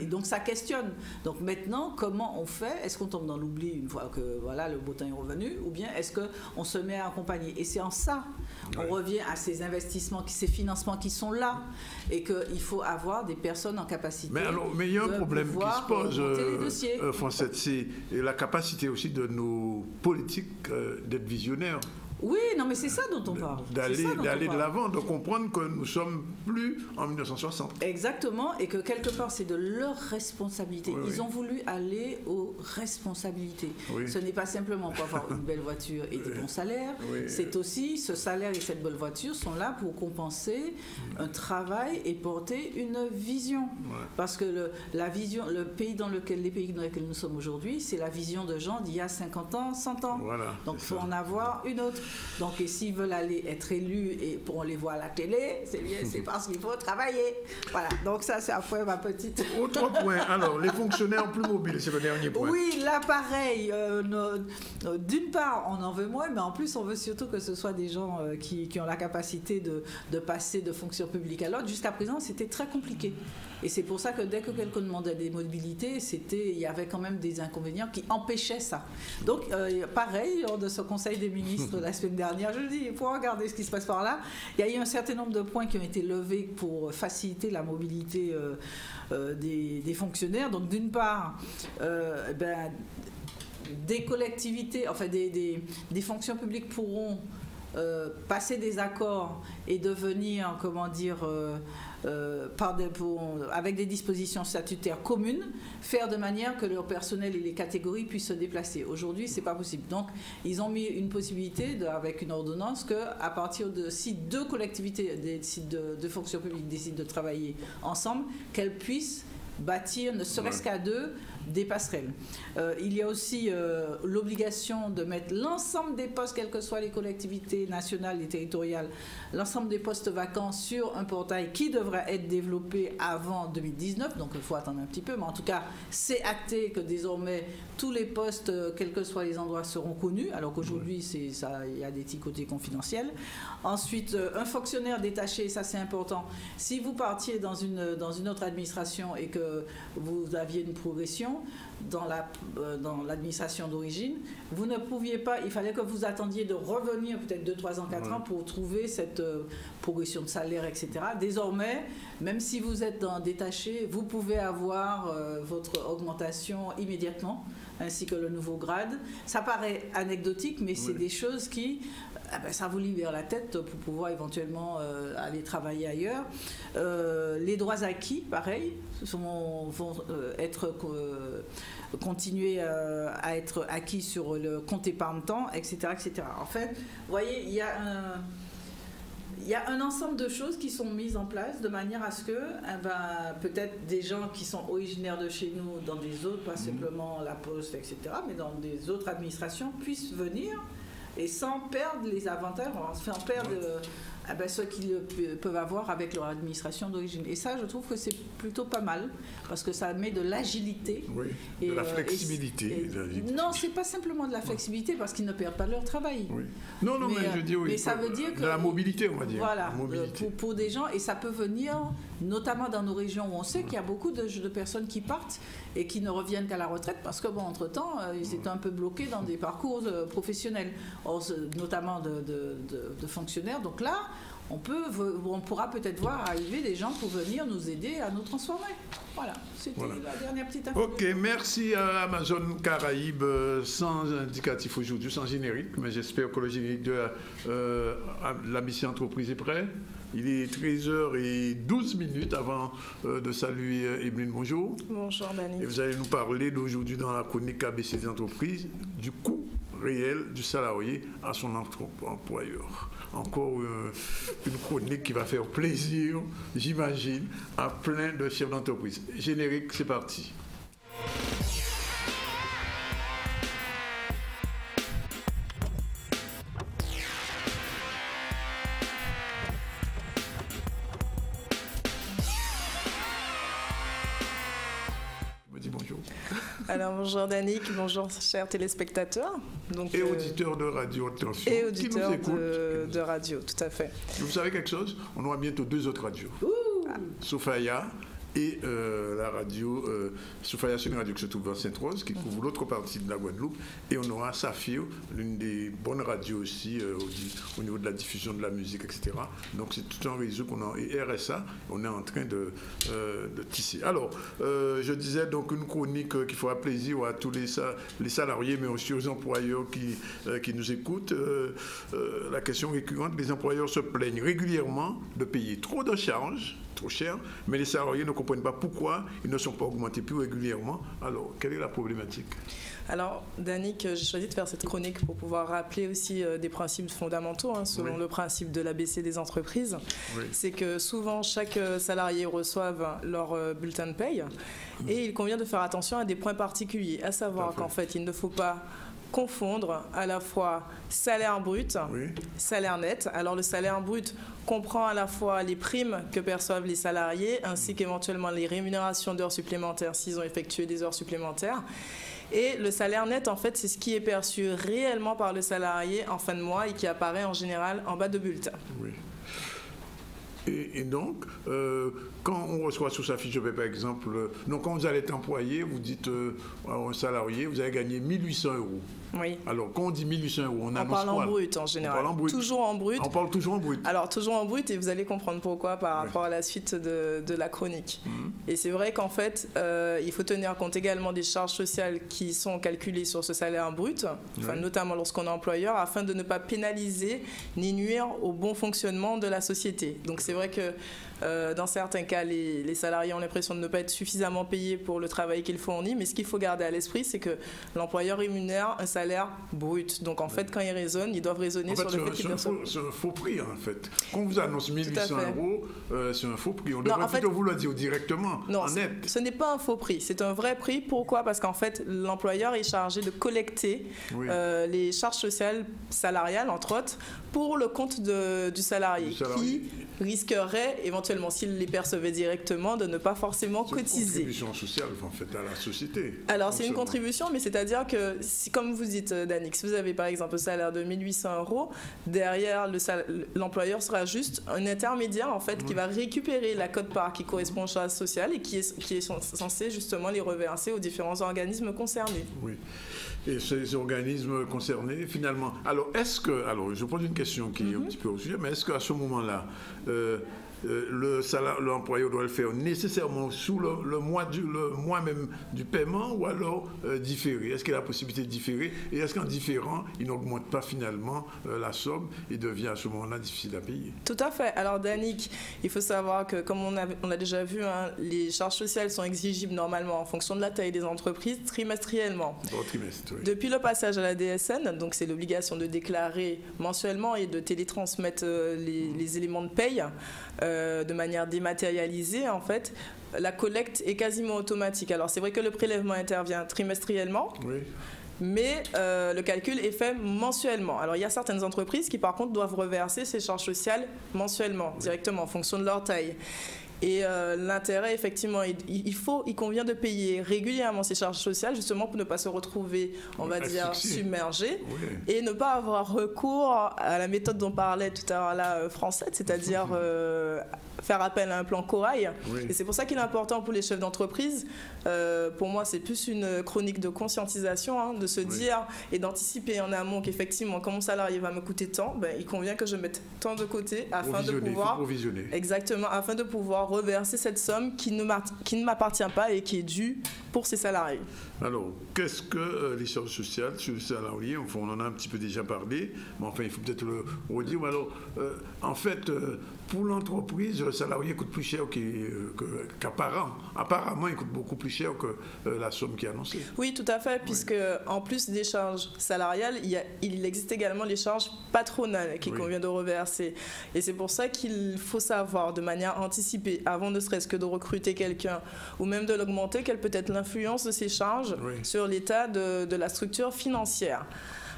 S22: Et donc ça questionne. Donc maintenant, comment on fait? Est-ce qu'on tombe dans l'oubli une fois que le beau temps est revenu, ou bien est-ce qu'on se met à accompagner? Et c'est en ça, on revient à ces investissements, ces financements qui sont là, et qu'il faut avoir des personnes en capacité.
S21: Mais il y a un problème qui se pose, Francette, c'est la capacité aussi de nos politiques d'être visionnaires.
S22: Oui, non, mais c'est ça dont on parle.
S21: D'aller de l'avant, de comprendre que nous ne sommes plus en 1960.
S22: Exactement, et que quelque part, c'est de leur responsabilité. Ils ont voulu aller aux responsabilités. Ce n'est pas simplement pour avoir une belle voiture et des bons salaires, c'est aussi, ce salaire et cette belle voiture sont là pour compenser un travail et porter une vision. Parce que les pays dans lesquels nous sommes aujourd'hui, c'est la vision de gens d'il y a 50 ans, 100 ans. Donc, il faut en avoir une autre. Donc, et s'ils veulent aller être élus et on les voit à la télé, c'est parce qu'il faut travailler. Voilà. Donc ça, c'est après ma petite...
S21: Autre point. Alors, les fonctionnaires plus mobiles, c'est le dernier point.
S22: Oui, là, pareil. D'une part, on en veut moins, mais en plus, on veut surtout que ce soit des gens qui ont la capacité de passer de fonction publique à l'autre. Jusqu'à présent, c'était très compliqué. Et c'est pour ça que dès que quelqu'un demandait des mobilités, il y avait quand même des inconvénients qui empêchaient ça. Donc, pareil, lors de ce Conseil des ministres la semaine dernière, je dis, il faut regarder ce qui se passe par là. Il y a eu un certain nombre de points qui ont été levés pour faciliter la mobilité des fonctionnaires. Donc, d'une part, des collectivités, enfin des fonctions publiques pourront passer des accords et devenir, avec des dispositions statutaires communes, faire de manière que leur personnel et les catégories puissent se déplacer. Aujourd'hui, c'est pas possible. Donc, ils ont mis une possibilité, avec une ordonnance, qu'à partir de si deux collectivités de fonction publique décident de travailler ensemble, qu'elles puissent bâtir, ne serait-ce qu'à deux, des passerelles. Il y a aussi l'obligation de mettre l'ensemble des postes, quelles que soient les collectivités nationales et territoriales, l'ensemble des postes vacants sur un portail qui devrait être développé avant 2019, donc il faut attendre un petit peu, mais en tout cas, c'est acté que désormais, tous les postes, quels que soient les endroits, seront connus, alors qu'aujourd'hui, il y a des petits côtés confidentiels. Ensuite, un fonctionnaire détaché, ça c'est important. Si vous partiez dans une autre administration et que vous aviez une progression, dans l'administration d'origine, vous ne pouviez pas, il fallait que vous attendiez de revenir peut-être 2, 3 ans, 4 ans pour trouver cette progression de salaire, etc. Désormais, même si vous êtes détaché, vous pouvez avoir votre augmentation immédiatement, ainsi que le nouveau grade. Ça paraît anecdotique, mais c'est des choses qui... ça vous libère la tête pour pouvoir éventuellement aller travailler ailleurs. Les droits acquis, pareil, vont continuer à être acquis sur le compte épargne-temps, etc., etc. En fait, vous voyez, il y a un ensemble de choses qui sont mises en place de manière à ce que peut-être des gens qui sont originaires de chez nous, dans des autres, pas simplement la Poste, etc., mais dans des autres administrations, puissent venir et sans perdre les avantages, sans perdre ceux qu'ils peuvent avoir avec leur administration d'origine. Et ça, je trouve que c'est plutôt pas mal, parce que ça met de l'agilité.
S21: Oui, de la flexibilité.
S22: Non, c'est pas simplement de la flexibilité, parce qu'ils ne perdent pas leur travail.
S21: Oui. Non, mais je dis oui.
S22: Mais ça veut dire que...
S21: De la mobilité, on va dire.
S22: Voilà, pour des gens, et ça peut venir, notamment dans nos régions où on sait qu'il y a beaucoup de personnes qui partent et qui ne reviennent qu'à la retraite, parce que, entre-temps, ils étaient un peu bloqués dans des parcours professionnels, notamment de fonctionnaires. Donc là, on pourra peut-être voir arriver des gens pour venir nous aider à nous transformer. Voilà, c'était la dernière petite info.
S21: Ok, merci à Amazon Caraïbes, sans indicatif aujourd'hui, sans générique, mais j'espère que le générique de la mission entreprise est prêt. Il est 13h12 avant de saluer Evelyne. Bonjour.
S2: Bonjour, Dani. Et
S21: vous allez nous parler d'aujourd'hui dans la chronique ABC des entreprises du coût réel du salarié à son employeur. Encore une chronique qui va faire plaisir, j'imagine, à plein de chefs d'entreprise. Générique, c'est parti.
S2: Alors bonjour Danick, bonjour chers téléspectateurs.
S21: Et auditeurs de radio, attention.
S2: Et auditeurs de radio, tout à fait.
S21: Vous savez quelque chose? On aura bientôt 2 autres radios. Sophia et la radio Sophia, c'est une radio qui se trouve à Sainte-Rose, qui couvre l'autre partie de la Guadeloupe, et on aura Saphir, l'une des bonnes radios aussi au niveau de la diffusion de la musique, etc. Donc c'est tout un réseau qu'on a, et RSA, on est en train de tisser. Alors, je disais donc une chronique qui fera plaisir à tous les salariés, mais aussi aux employeurs qui nous écoutent. La question récurrente, les employeurs se plaignent régulièrement de payer trop de charges, trop cher, mais les salariés ne comprennent pas pourquoi ils ne sont pas augmentés plus régulièrement. Alors, quelle est la problématique?
S2: Alors, Danick, j'ai choisi de faire cette chronique pour pouvoir rappeler aussi des principes fondamentaux, selon le principe de l'ABC des entreprises. Oui. C'est que souvent, chaque salarié reçoive leur bulletin de paye et il convient de faire attention à des points particuliers, à savoir qu'en fait, il ne faut pas confondre à la fois salaire brut, salaire net. Alors le salaire brut comprend à la fois les primes que perçoivent les salariés ainsi qu'éventuellement les rémunérations d'heures supplémentaires s'ils ont effectué des heures supplémentaires. Et le salaire net, en fait, c'est ce qui est perçu réellement par le salarié en fin de mois et qui apparaît en général en bas de bulletin.
S21: Oui. Et donc, quand on reçoit sous sa fiche de paie, par exemple, quand vous allez être employé, vous dites à un salarié, vous allez gagner 1 800 €.
S2: Oui.
S21: Alors, quand on dit 1 800 €, on annonce quoi?
S2: On parle en brut en général.
S21: On parle en brut.
S2: Toujours en brut.
S21: On parle toujours en brut.
S2: Alors, toujours en brut, et vous allez comprendre pourquoi par rapport à la suite de la chronique. Et c'est vrai qu'en fait, il faut tenir compte également des charges sociales qui sont calculées sur ce salaire brut, notamment lorsqu'on est employeur, afin de ne pas pénaliser ni nuire au bon fonctionnement de la société. Donc, c'est vrai que Dans certains cas, les salariés ont l'impression de ne pas être suffisamment payés pour le travail qu'ils fournissent. Mais ce qu'il faut garder à l'esprit, c'est que l'employeur rémunère un salaire brut. Donc en fait, quand ils raisonnent, ils doivent raisonner sur le fait qu'ils perçoivent.
S21: C'est un faux prix en fait. Quand on vous annonce 1800 €, c'est un faux prix. On devrait plutôt vous le dire directement, en net.
S2: Ce n'est pas un faux prix, c'est un vrai prix. Pourquoi? Parce qu'en fait, l'employeur est chargé de collecter les charges sociales salariales, entre autres, pour le compte du salarié, qui risquerait éventuellement, s'il les percevait directement, de ne pas forcément cotiser.
S21: C'est une contribution sociale en fait à la société.
S2: Alors c'est une contribution, mais c'est-à-dire que, si, comme vous dites, Danick, si vous avez par exemple un salaire de 1800 €, derrière l'employeur sera juste un intermédiaire en fait qui va récupérer la quote-part qui correspond aux charges sociales et qui est censé justement les reverser aux différents organismes concernés.
S21: Oui. Et ces organismes concernés, finalement. Alors, je pose une question qui est un petit peu au sujet, mais est-ce qu'à ce moment-là, l'employeur doit le faire nécessairement sous le mois même du paiement ou alors différé? Est-ce qu'il a la possibilité de différer? Et est-ce qu'en différant, il n'augmente pas finalement la somme et devient à ce moment-là difficile à payer?
S2: Tout à fait. Alors Danick, il faut savoir que comme on a déjà vu, les charges sociales sont exigibles normalement en fonction de la taille des entreprises trimestriellement. Depuis le passage à la DSN, donc c'est l'obligation de déclarer mensuellement et de télétransmettre les éléments de paye de manière dématérialisée, en fait, la collecte est quasiment automatique. Alors c'est vrai que le prélèvement intervient trimestriellement, mais le calcul est fait mensuellement. Alors il y a certaines entreprises qui par contre doivent reverser ces charges sociales mensuellement, directement en fonction de leur taille. Et l'intérêt, effectivement, il convient de payer régulièrement ces charges sociales, justement pour ne pas se retrouver, on va dire, submergé, et ne pas avoir recours à la méthode dont parlait tout à l'heure la française, c'est-à-dire faire appel à un plan corail. Et c'est pour ça qu'il est important pour les chefs d'entreprise. Pour moi, c'est plus une chronique de conscientisation, de se dire et d'anticiper en amont qu'effectivement, quand mon salarié va me coûter tant, il convient que je mette tant de côté afin de pouvoir afin de pouvoir reverser cette somme qui ne m'appartient pas et qui est due pour ses salariés.
S21: Alors, qu'est-ce que les charges sociales sur les salariés? Enfin, on en a un petit peu déjà parlé, mais enfin, il faut peut-être le redire. Alors, en fait, pour l'entreprise, le salarié coûte plus cher qu'apparemment. Apparemment, il coûte beaucoup plus cher que la somme qui est annoncée.
S2: Oui, tout à fait, puisque en plus des charges salariales, il existe également les charges patronales qu'il convient de reverser. Et c'est pour ça qu'il faut savoir de manière anticipée, avant ne serait-ce que de recruter quelqu'un ou même de l'augmenter, quelle peut être l'influence de ces charges sur l'état de la structure financière.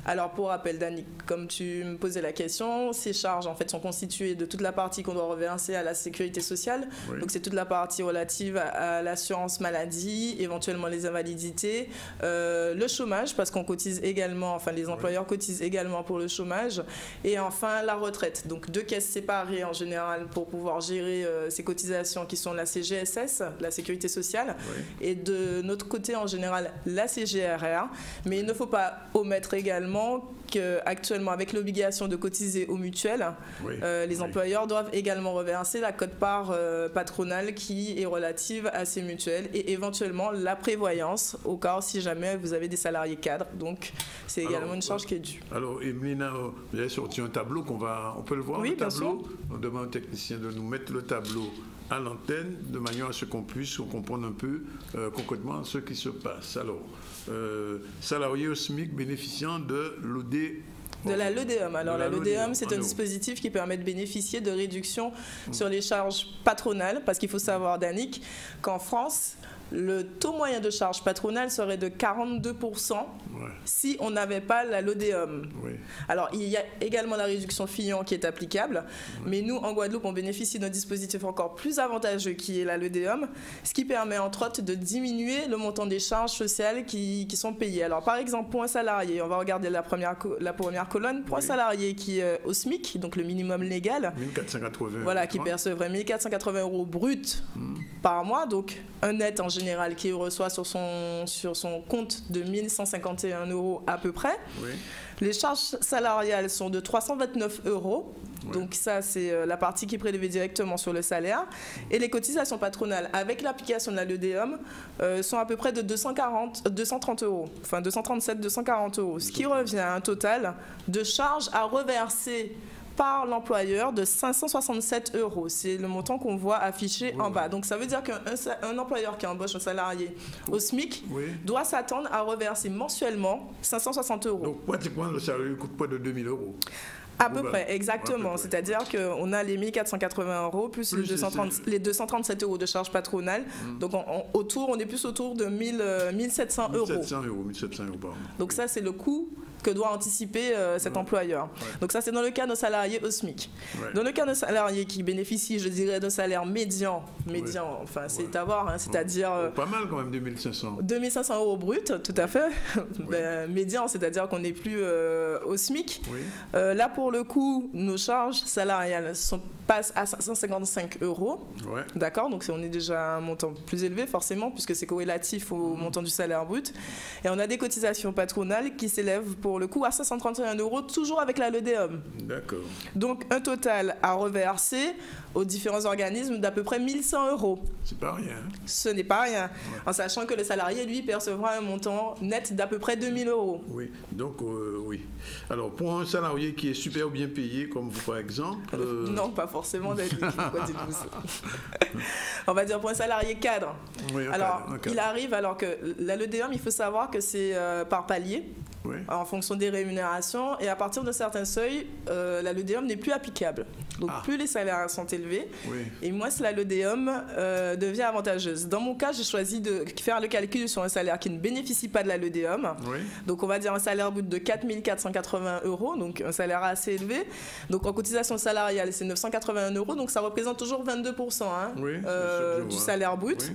S2: Alors, pour rappel, Danick, comme tu me posais la question, ces charges en fait sont constituées de toute la partie qu'on doit reverser à la sécurité sociale. Donc, c'est toute la partie relative à l'assurance maladie, éventuellement les invalidités, le chômage, parce qu'on cotise également, enfin les employeurs cotisent également pour le chômage, et enfin la retraite. Donc, 2 caisses séparées en général pour pouvoir gérer ces cotisations qui sont la CGSS, la sécurité sociale, et de notre côté en général la CGRR. Mais il ne faut pas omettre également qu'actuellement, avec l'obligation de cotiser aux mutuelles, les employeurs doivent également reverser la quote-part patronale qui est relative à ces mutuelles et éventuellement la prévoyance au cas si jamais vous avez des salariés cadres. Donc, c'est également une charge qui est due.
S21: Alors, Emelina, vous avez sorti un tableau on peut le voir, le tableau. On demande au technicien de nous mettre le tableau à l'antenne de manière à ce qu'on puisse comprendre un peu concrètement ce qui se passe. Alors, salariés au SMIC bénéficiant de la
S2: LEDEOM. Alors la LEDEOM, c'est un dispositif qui permet de bénéficier de réductions sur les charges patronales, parce qu'il faut savoir, Danick, qu'en France, le taux moyen de charge patronale serait de 42% si on n'avait pas la LEDEOM. Alors, il y a également la réduction Fillon qui est applicable, mais nous, en Guadeloupe, on bénéficie d'un dispositif encore plus avantageux qui est la LEDEOM, ce qui permet, entre autres, de diminuer le montant des charges sociales qui sont payées. Alors, par exemple, pour un salarié, on va regarder la première colonne, pour un salarié qui est au SMIC, donc le minimum légal,
S21: 1480
S2: voilà, qui percevrait 1480 € brut par mois, donc un net en général qui reçoit sur son compte de 1151 € à peu près. Les charges salariales sont de 329 €. Donc ça, c'est la partie qui est prélevée directement sur le salaire. Et les cotisations patronales avec l'application de la LEDEOM sont à peu près de 230 €, enfin 237, 240 €, ce qui revient à un total de charges à reverser par l'employeur de 567 €. C'est le montant qu'on voit affiché en bas. Donc ça veut dire qu'un employeur qui embauche un salarié au SMIC doit s'attendre à reverser mensuellement 560 €.
S21: Donc pratiquement le salarié coûte pas de 2 000 €.
S2: À peu près, exactement. C'est-à-dire qu'on a les 1 480 € plus les 237 € de charges patronales. Donc on est plus autour de 1 700 €.
S21: 1700 €, pardon.
S2: Donc ça, c'est le coût que doit anticiper cet employeur. Donc ça, c'est dans le cas d'un salarié au SMIC. Dans le cas d'un salarié qui bénéficie, je dirais, d'un salaire médian, enfin, c'est à voir, hein, c'est-à-dire...
S21: pas mal quand même, 2500.
S2: 2500 € brut, tout à fait. Médian, c'est-à-dire qu'on n'est plus au SMIC. Là, pour le coup, nos charges salariales passent à 555 €. D'accord, donc on est déjà à un montant plus élevé, forcément, puisque c'est corrélatif au montant du salaire brut. Et on a des cotisations patronales qui s'élèvent pour le coup à 531 €, toujours avec la LEDEOM.
S21: D'accord.
S2: Donc un total à reverser aux différents organismes d'à peu près 1 100 €.
S21: C'est pas rien.
S2: Ce n'est pas rien, en sachant que le salarié, lui, percevra un montant net d'à peu près 2 000 €.
S21: Oui, donc oui. Alors pour un salarié qui est super bien payé, comme vous par exemple...
S2: Non, pas forcément, David. Pourquoi dites-vous ça? On va dire pour un salarié cadre.
S21: Oui,
S2: alors, il arrive, alors que la LEDEOM, il faut savoir que c'est par palier. En fonction des rémunérations, et à partir de certains seuils, la LEDEOM n'est plus applicable. Donc plus les salaires sont élevés, et moins la LEDEOM devient avantageuse. Dans mon cas, j'ai choisi de faire le calcul sur un salaire qui ne bénéficie pas de la LEDEOM. Donc on va dire un salaire brut de 4 480 €, donc un salaire assez élevé. Donc en cotisation salariale, c'est 981 €, donc ça représente toujours 22% du salaire brut.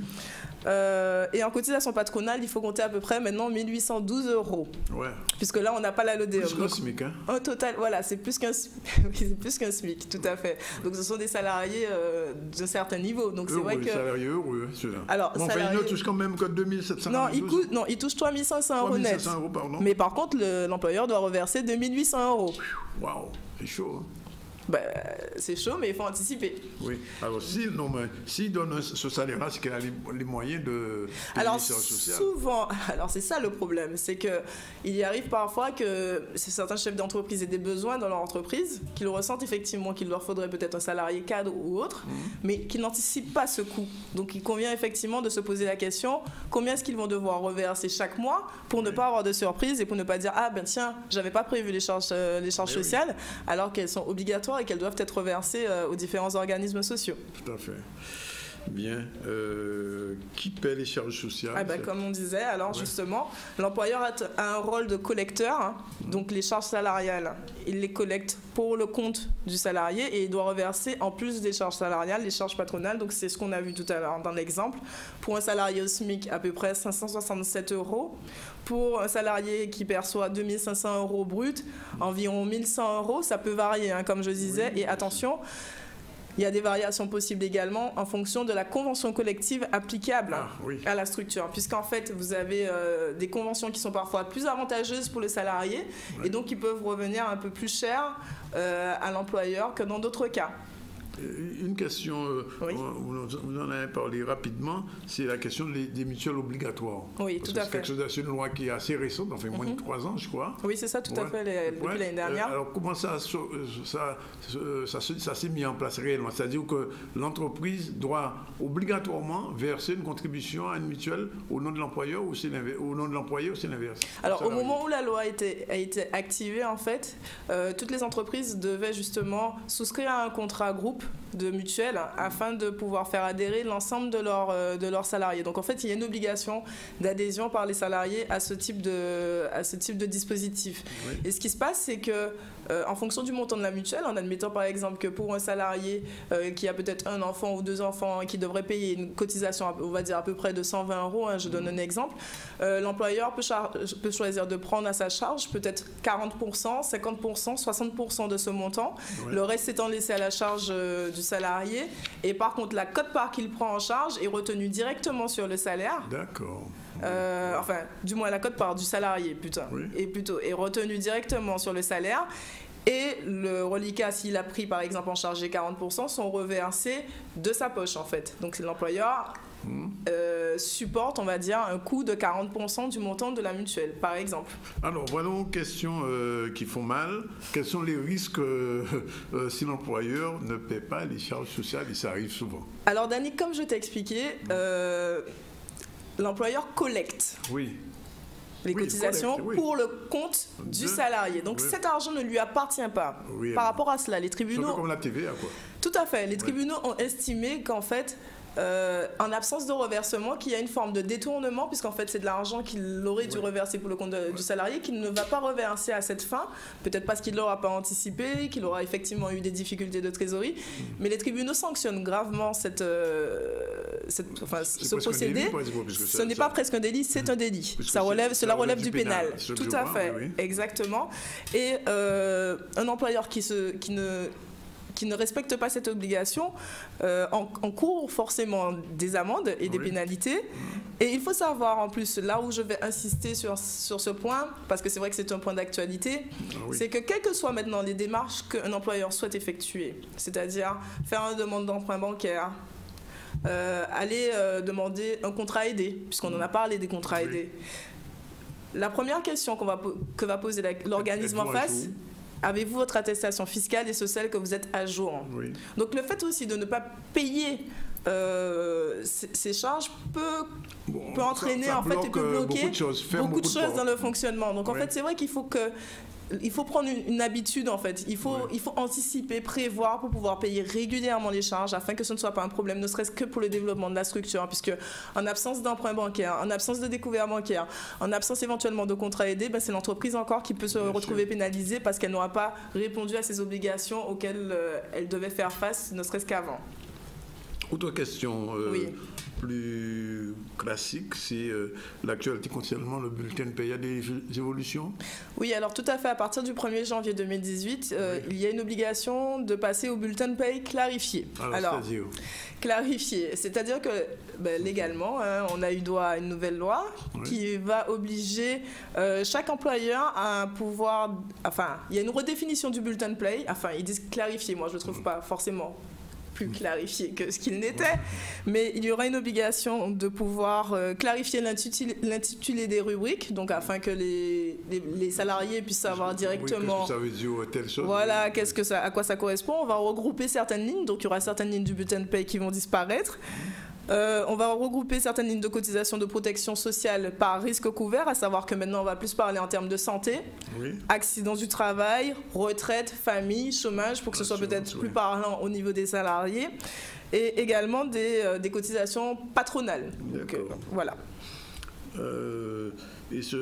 S2: Et en cotisation patronale, il faut compter à peu près maintenant 1 812 €. Puisque là, on n'a pas la LEDEOM.
S21: Plus qu'un SMIC, hein?
S2: Au total, voilà, c'est plus qu'un SMIC, tout à fait. Donc ce sont des salariés d'un certain niveau. Donc c'est vrai que...
S21: salariés heureux, ceux-là.
S2: Alors,
S21: bon, salarié... il ne touche quand même que 2 700 €.
S2: Non, il touche 3 500 € net. Mais par contre, l'employeur doit reverser 2 800 €.
S21: Waouh, c'est chaud, hein?
S2: C'est chaud, mais il faut anticiper.
S21: Oui. Alors, s'il donne ce salaire-là, c'est qu'il a les moyens de
S2: alors, souvent, alors c'est ça le problème, c'est qu'il y arrive parfois que certains chefs d'entreprise aient des besoins dans leur entreprise, qu'ils ressentent effectivement qu'il leur faudrait peut-être un salarié cadre ou autre, mais qu'ils n'anticipent pas ce coût. Donc, il convient effectivement de se poser la question, combien est-ce qu'ils vont devoir reverser chaque mois pour ne pas avoir de surprise et pour ne pas dire, ah ben tiens, j'avais pas prévu les charges sociales, alors qu'elles sont obligatoires et qu'elles doivent être reversées aux différents organismes sociaux.
S21: Tout à fait. Bien. Qui paie les charges sociales?
S2: Comme on disait, alors justement, l'employeur a un rôle de collecteur. Hein. Donc les charges salariales, il les collecte pour le compte du salarié et il doit reverser en plus des charges salariales, les charges patronales. Donc c'est ce qu'on a vu tout à l'heure dans l'exemple. Pour un salarié au SMIC, à peu près 567 €. Pour un salarié qui perçoit 2 500 € brut, environ 1 100 €. Ça peut varier, hein, comme je disais. Et attention, il y a des variations possibles également en fonction de la convention collective applicable à la structure. Puisqu'en fait, vous avez des conventions qui sont parfois plus avantageuses pour le salarié et donc qui peuvent revenir un peu plus cher à l'employeur que dans d'autres cas.
S21: Une question, vous en avez parlé rapidement, c'est la question des mutuelles obligatoires.
S2: Oui, tout à fait.
S21: C'est une loi qui est assez récente, enfin moins de 3 ans, je crois.
S2: Oui, c'est ça, tout à fait, depuis l'année dernière.
S21: Alors, comment ça s'est mis en place réellement? C'est-à-dire que l'entreprise doit obligatoirement verser une contribution à une mutuelle au nom de l'employeur ou au nom de l'employé ou c'est l'inverse?
S2: Alors, au moment où la loi a été activée, en fait, toutes les entreprises devaient justement souscrire à un contrat groupe de mutuelle afin de pouvoir faire adhérer l'ensemble de leurs salariés. Donc en fait, il y a une obligation d'adhésion par les salariés à ce type de dispositif. Et ce qui se passe, c'est que en fonction du montant de la mutuelle, en admettant par exemple que pour un salarié qui a peut-être un enfant ou 2 enfants qui devrait payer une cotisation, on va dire à peu près de 120 €, hein, je donne un exemple, l'employeur peut choisir de prendre à sa charge peut-être 40%, 50%, 60% de ce montant, le reste étant laissé à la charge du salarié, et par contre la quote-part qu'il prend en charge est retenue directement sur le salaire.
S21: D'accord.
S2: Enfin, du moins la quote-part du salarié est retenue directement sur le salaire. Et le reliquat, s'il a pris par exemple en charge les 40%, sont reversés de sa poche en fait. Donc l'employeur supporte, on va dire, un coût de 40% du montant de la mutuelle, par exemple.
S21: Alors, voilà une question qui font mal. Quels sont les risques si l'employeur ne paie pas les charges sociales, et ça arrive souvent?
S2: Alors, Dani, comme je t'ai expliqué, l'employeur collecte.
S21: Oui.
S2: Les cotisations pour le compte du salarié. Donc cet argent ne lui appartient pas. Par rapport à cela, les tribunaux...
S21: C'est comme la TVA, quoi.
S2: Tout à fait. Les tribunaux ont estimé qu'en fait, en absence de reversement, qu'il y a une forme de détournement, puisqu'en fait c'est de l'argent qu'il aurait dû reverser pour le compte du salarié, qu'il ne va pas reverser à cette fin, peut-être parce qu'il ne l'aura pas anticipé, qu'il aura effectivement eu des difficultés de trésorerie, mais les tribunaux sanctionnent gravement ce procédé. Ce n'est pas presque un délit, c'est un délit. Cela relève du pénal. Tout à fait, exactement. Et un employeur qui ne respecte pas cette obligation encourt forcément des amendes et des pénalités. Et il faut savoir en plus, là où je vais insister sur ce point, parce que c'est vrai que c'est un point d'actualité, c'est que quelles que soient maintenant les démarches qu'un employeur souhaite effectuer, c'est-à-dire faire une demande d'emprunt bancaire, aller demander un contrat aidé, puisqu'on en a parlé des contrats aidés, la première question que va poser l'organisme en face... Avez-vous votre attestation fiscale et sociale que vous êtes à jour? Donc le fait aussi de ne pas payer ces charges peut entraîner en fait et peut bloquer beaucoup de choses dans le fonctionnement. Donc en fait c'est vrai qu'il faut prendre une habitude en fait. Il faut anticiper, prévoir pour pouvoir payer régulièrement les charges afin que ce ne soit pas un problème, ne serait-ce que pour le développement de la structure, puisque en absence d'emprunt bancaire, en absence de découvert bancaire, en absence éventuellement de contrat aidé, c'est l'entreprise encore qui peut se retrouver pénalisée parce qu'elle n'aura pas répondu à ses obligations auxquelles elle devait faire face, ne serait-ce qu'avant.
S21: Autre question plus classique, c'est l'actualité concernant le bulletin de paie. Il y a des évolutions?
S2: Oui, alors tout à fait. À partir du 1er janvier 2018, il y a une obligation de passer au bulletin de paie clarifié. Alors clarifié, c'est-à-dire que légalement, on a eu droit à une nouvelle loi qui va obliger chaque employeur à pouvoir... Enfin, il y a une redéfinition du bulletin de paie. Enfin, ils disent clarifié. Moi, je ne le trouve pas forcément plus clarifié que ce qu'il n'était, mais il y aura une obligation de pouvoir clarifier l'intitulé des rubriques, donc afin que les salariés puissent savoir directement
S21: ça veut dire telle chose,
S2: voilà, à quoi ça correspond. On va regrouper certaines lignes, donc il y aura certaines lignes du bulletin de paie qui vont disparaître. On va regrouper certaines lignes de cotisation de protection sociale par risque couvert, à savoir que maintenant on va plus parler en termes de santé, accidents du travail, retraite, famille, chômage, pour que ce soit peut-être plus parlant au niveau des salariés, et également des cotisations patronales. Donc, voilà.
S21: Et c'est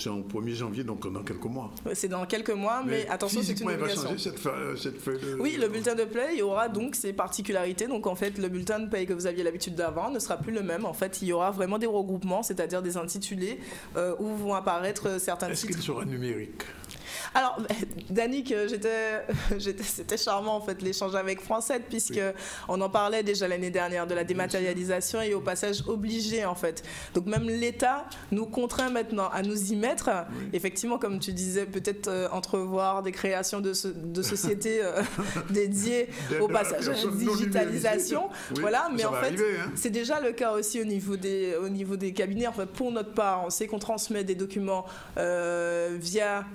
S21: en 1er janvier, donc dans quelques mois.
S2: C'est dans quelques mois, mais attention, c'est une obligation.
S21: Va changer cette feuille de...
S2: Oui, le bulletin de paie, il y aura donc ses particularités. Donc en fait, le bulletin de paie que vous aviez l'habitude d'avoir ne sera plus le même. En fait, il y aura vraiment des regroupements, c'est-à-dire des intitulés où vont apparaître certains titres.
S21: Est-ce qu'il sera numérique?
S2: Alors, Danick, c'était charmant en fait l'échange avec France7, puisque on en parlait déjà l'année dernière de la dématérialisation et au passage obligé en fait. Donc même l'État nous contraint maintenant à nous y mettre. Effectivement, comme tu disais, peut-être entrevoir des créations de sociétés dédiées au passage à la digitalisation. Voilà, mais en fait, c'est déjà le cas aussi au niveau des cabinets. En fait, pour notre part, on sait qu'on transmet des documents via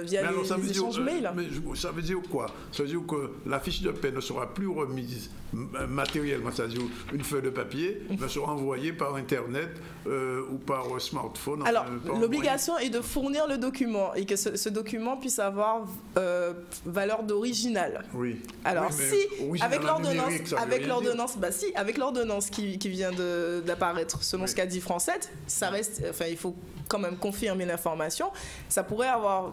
S2: les échanges mail.
S21: Mais ça veut dire quoi? Ça veut dire que la fiche de paie ne sera plus remise matériellement, c'est-à-dire une feuille de papier, mais sera envoyée par Internet ou par smartphone.
S2: Alors, l'obligation est de fournir le document et que ce document puisse avoir valeur d'original.
S21: Oui.
S2: Alors, avec l'ordonnance qui vient d'apparaître, selon ce qu'a dit France7, ça reste, enfin, il faut quand même confirmer l'information, ça pourrait avoir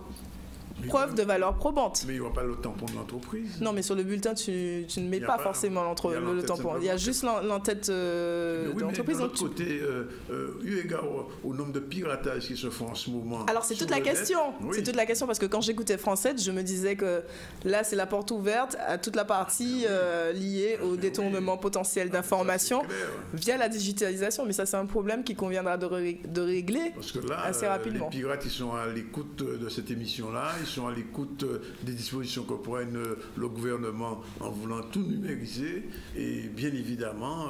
S2: preuve de valeur probante.
S21: Mais il n'y aura pas le tampon de l'entreprise.
S2: Non, mais sur le bulletin, tu ne mets pas forcément le tampon. Il y a juste l'entête de l'entreprise.
S21: De l'autre côté, eu égard au nombre de piratages qui se font en ce moment.
S2: Alors, c'est toute la question. C'est toute la question parce que quand j'écoutais France7, je me disais que là, c'est la porte ouverte à toute la partie liée au détournement potentiel d'informations via la digitalisation. Mais ça, c'est un problème qui conviendra de régler
S21: parce que là,
S2: assez rapidement.
S21: Les pirates, ils sont à l'écoute de cette émission-là. Ils sont à l'écoute des dispositions que prenne le gouvernement en voulant tout numériser. Et bien évidemment,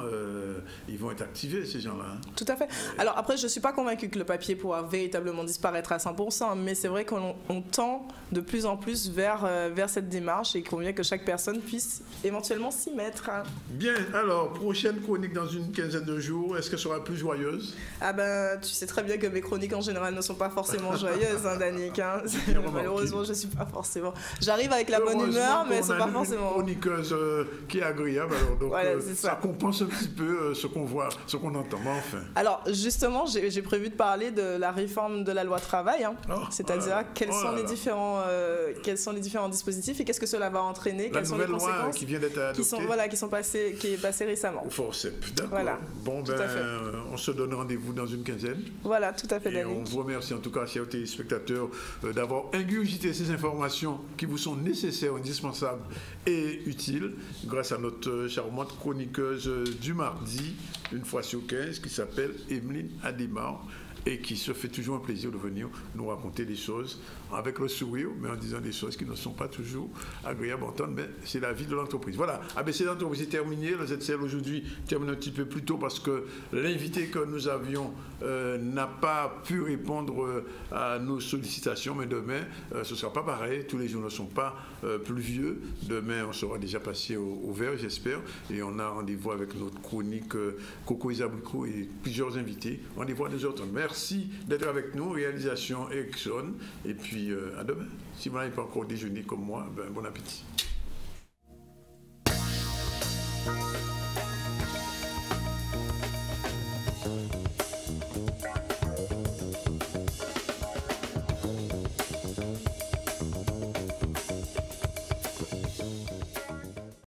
S21: ils vont être activés, ces gens-là. Hein.
S2: Tout à fait. Alors après, je ne suis pas convaincue que le papier pourra véritablement disparaître à 100%, mais c'est vrai qu'on tend de plus en plus vers cette démarche et qu'il convient que chaque personne puisse éventuellement s'y mettre. Hein.
S21: Bien, alors, prochaine chronique dans une quinzaine de jours, est-ce qu'elle sera plus joyeuse?
S2: Ah ben, tu sais très bien que mes chroniques en général ne sont pas forcément joyeuses, hein, Danick. Hein. Malheureusement, je ne suis pas forcément... J'arrive avec la bonne humeur, mais ce n'est pas forcément...
S21: Une chroniqueuse qui est agréable, alors donc
S2: voilà,
S21: ça compense un petit peu ce qu'on voit, ce qu'on entend, mais enfin.
S2: Alors, justement, j'ai prévu de parler de la réforme de la loi travail, hein. C'est-à-dire quels sont les différents dispositifs et qu'est-ce que cela va entraîner, quelles sont les conséquences
S21: loi qui vient d'être adoptée,
S2: qui est passée récemment.
S21: Au forceps, d'accord.
S2: Voilà.
S21: Bon, ben, on se donne rendez-vous dans une quinzaine.
S2: Voilà, tout à fait, Danick.
S21: On vous remercie en tout cas, chers téléspectateurs, d'avoir ingurgité ces informations qui vous sont nécessaires, indispensables et utiles grâce à notre charmante chroniqueuse du mardi, une fois sur 15, qui s'appelle Emeline Adémar et qui se fait toujours un plaisir de venir nous raconter des choses avec le sourire, mais en disant des choses qui ne sont pas toujours agréables à entendre, mais c'est la vie de l'entreprise. Voilà, ABC d'entreprise est terminé. Le ZCL aujourd'hui termine un petit peu plus tôt parce que l'invité que nous avions n'a pas pu répondre à nos sollicitations, mais demain, ce ne sera pas pareil. Tous les jours ne sont pas pluvieux. Demain, on sera déjà passé au vert, j'espère, et on a rendez-vous avec notre chronique Coco Isabrico et plusieurs invités. Rendez-vous à 2h30. Merci d'être avec nous. Réalisation Erickson. Et puis, à demain. Si vous n'avez pas encore déjeuné comme moi, ben, bon appétit.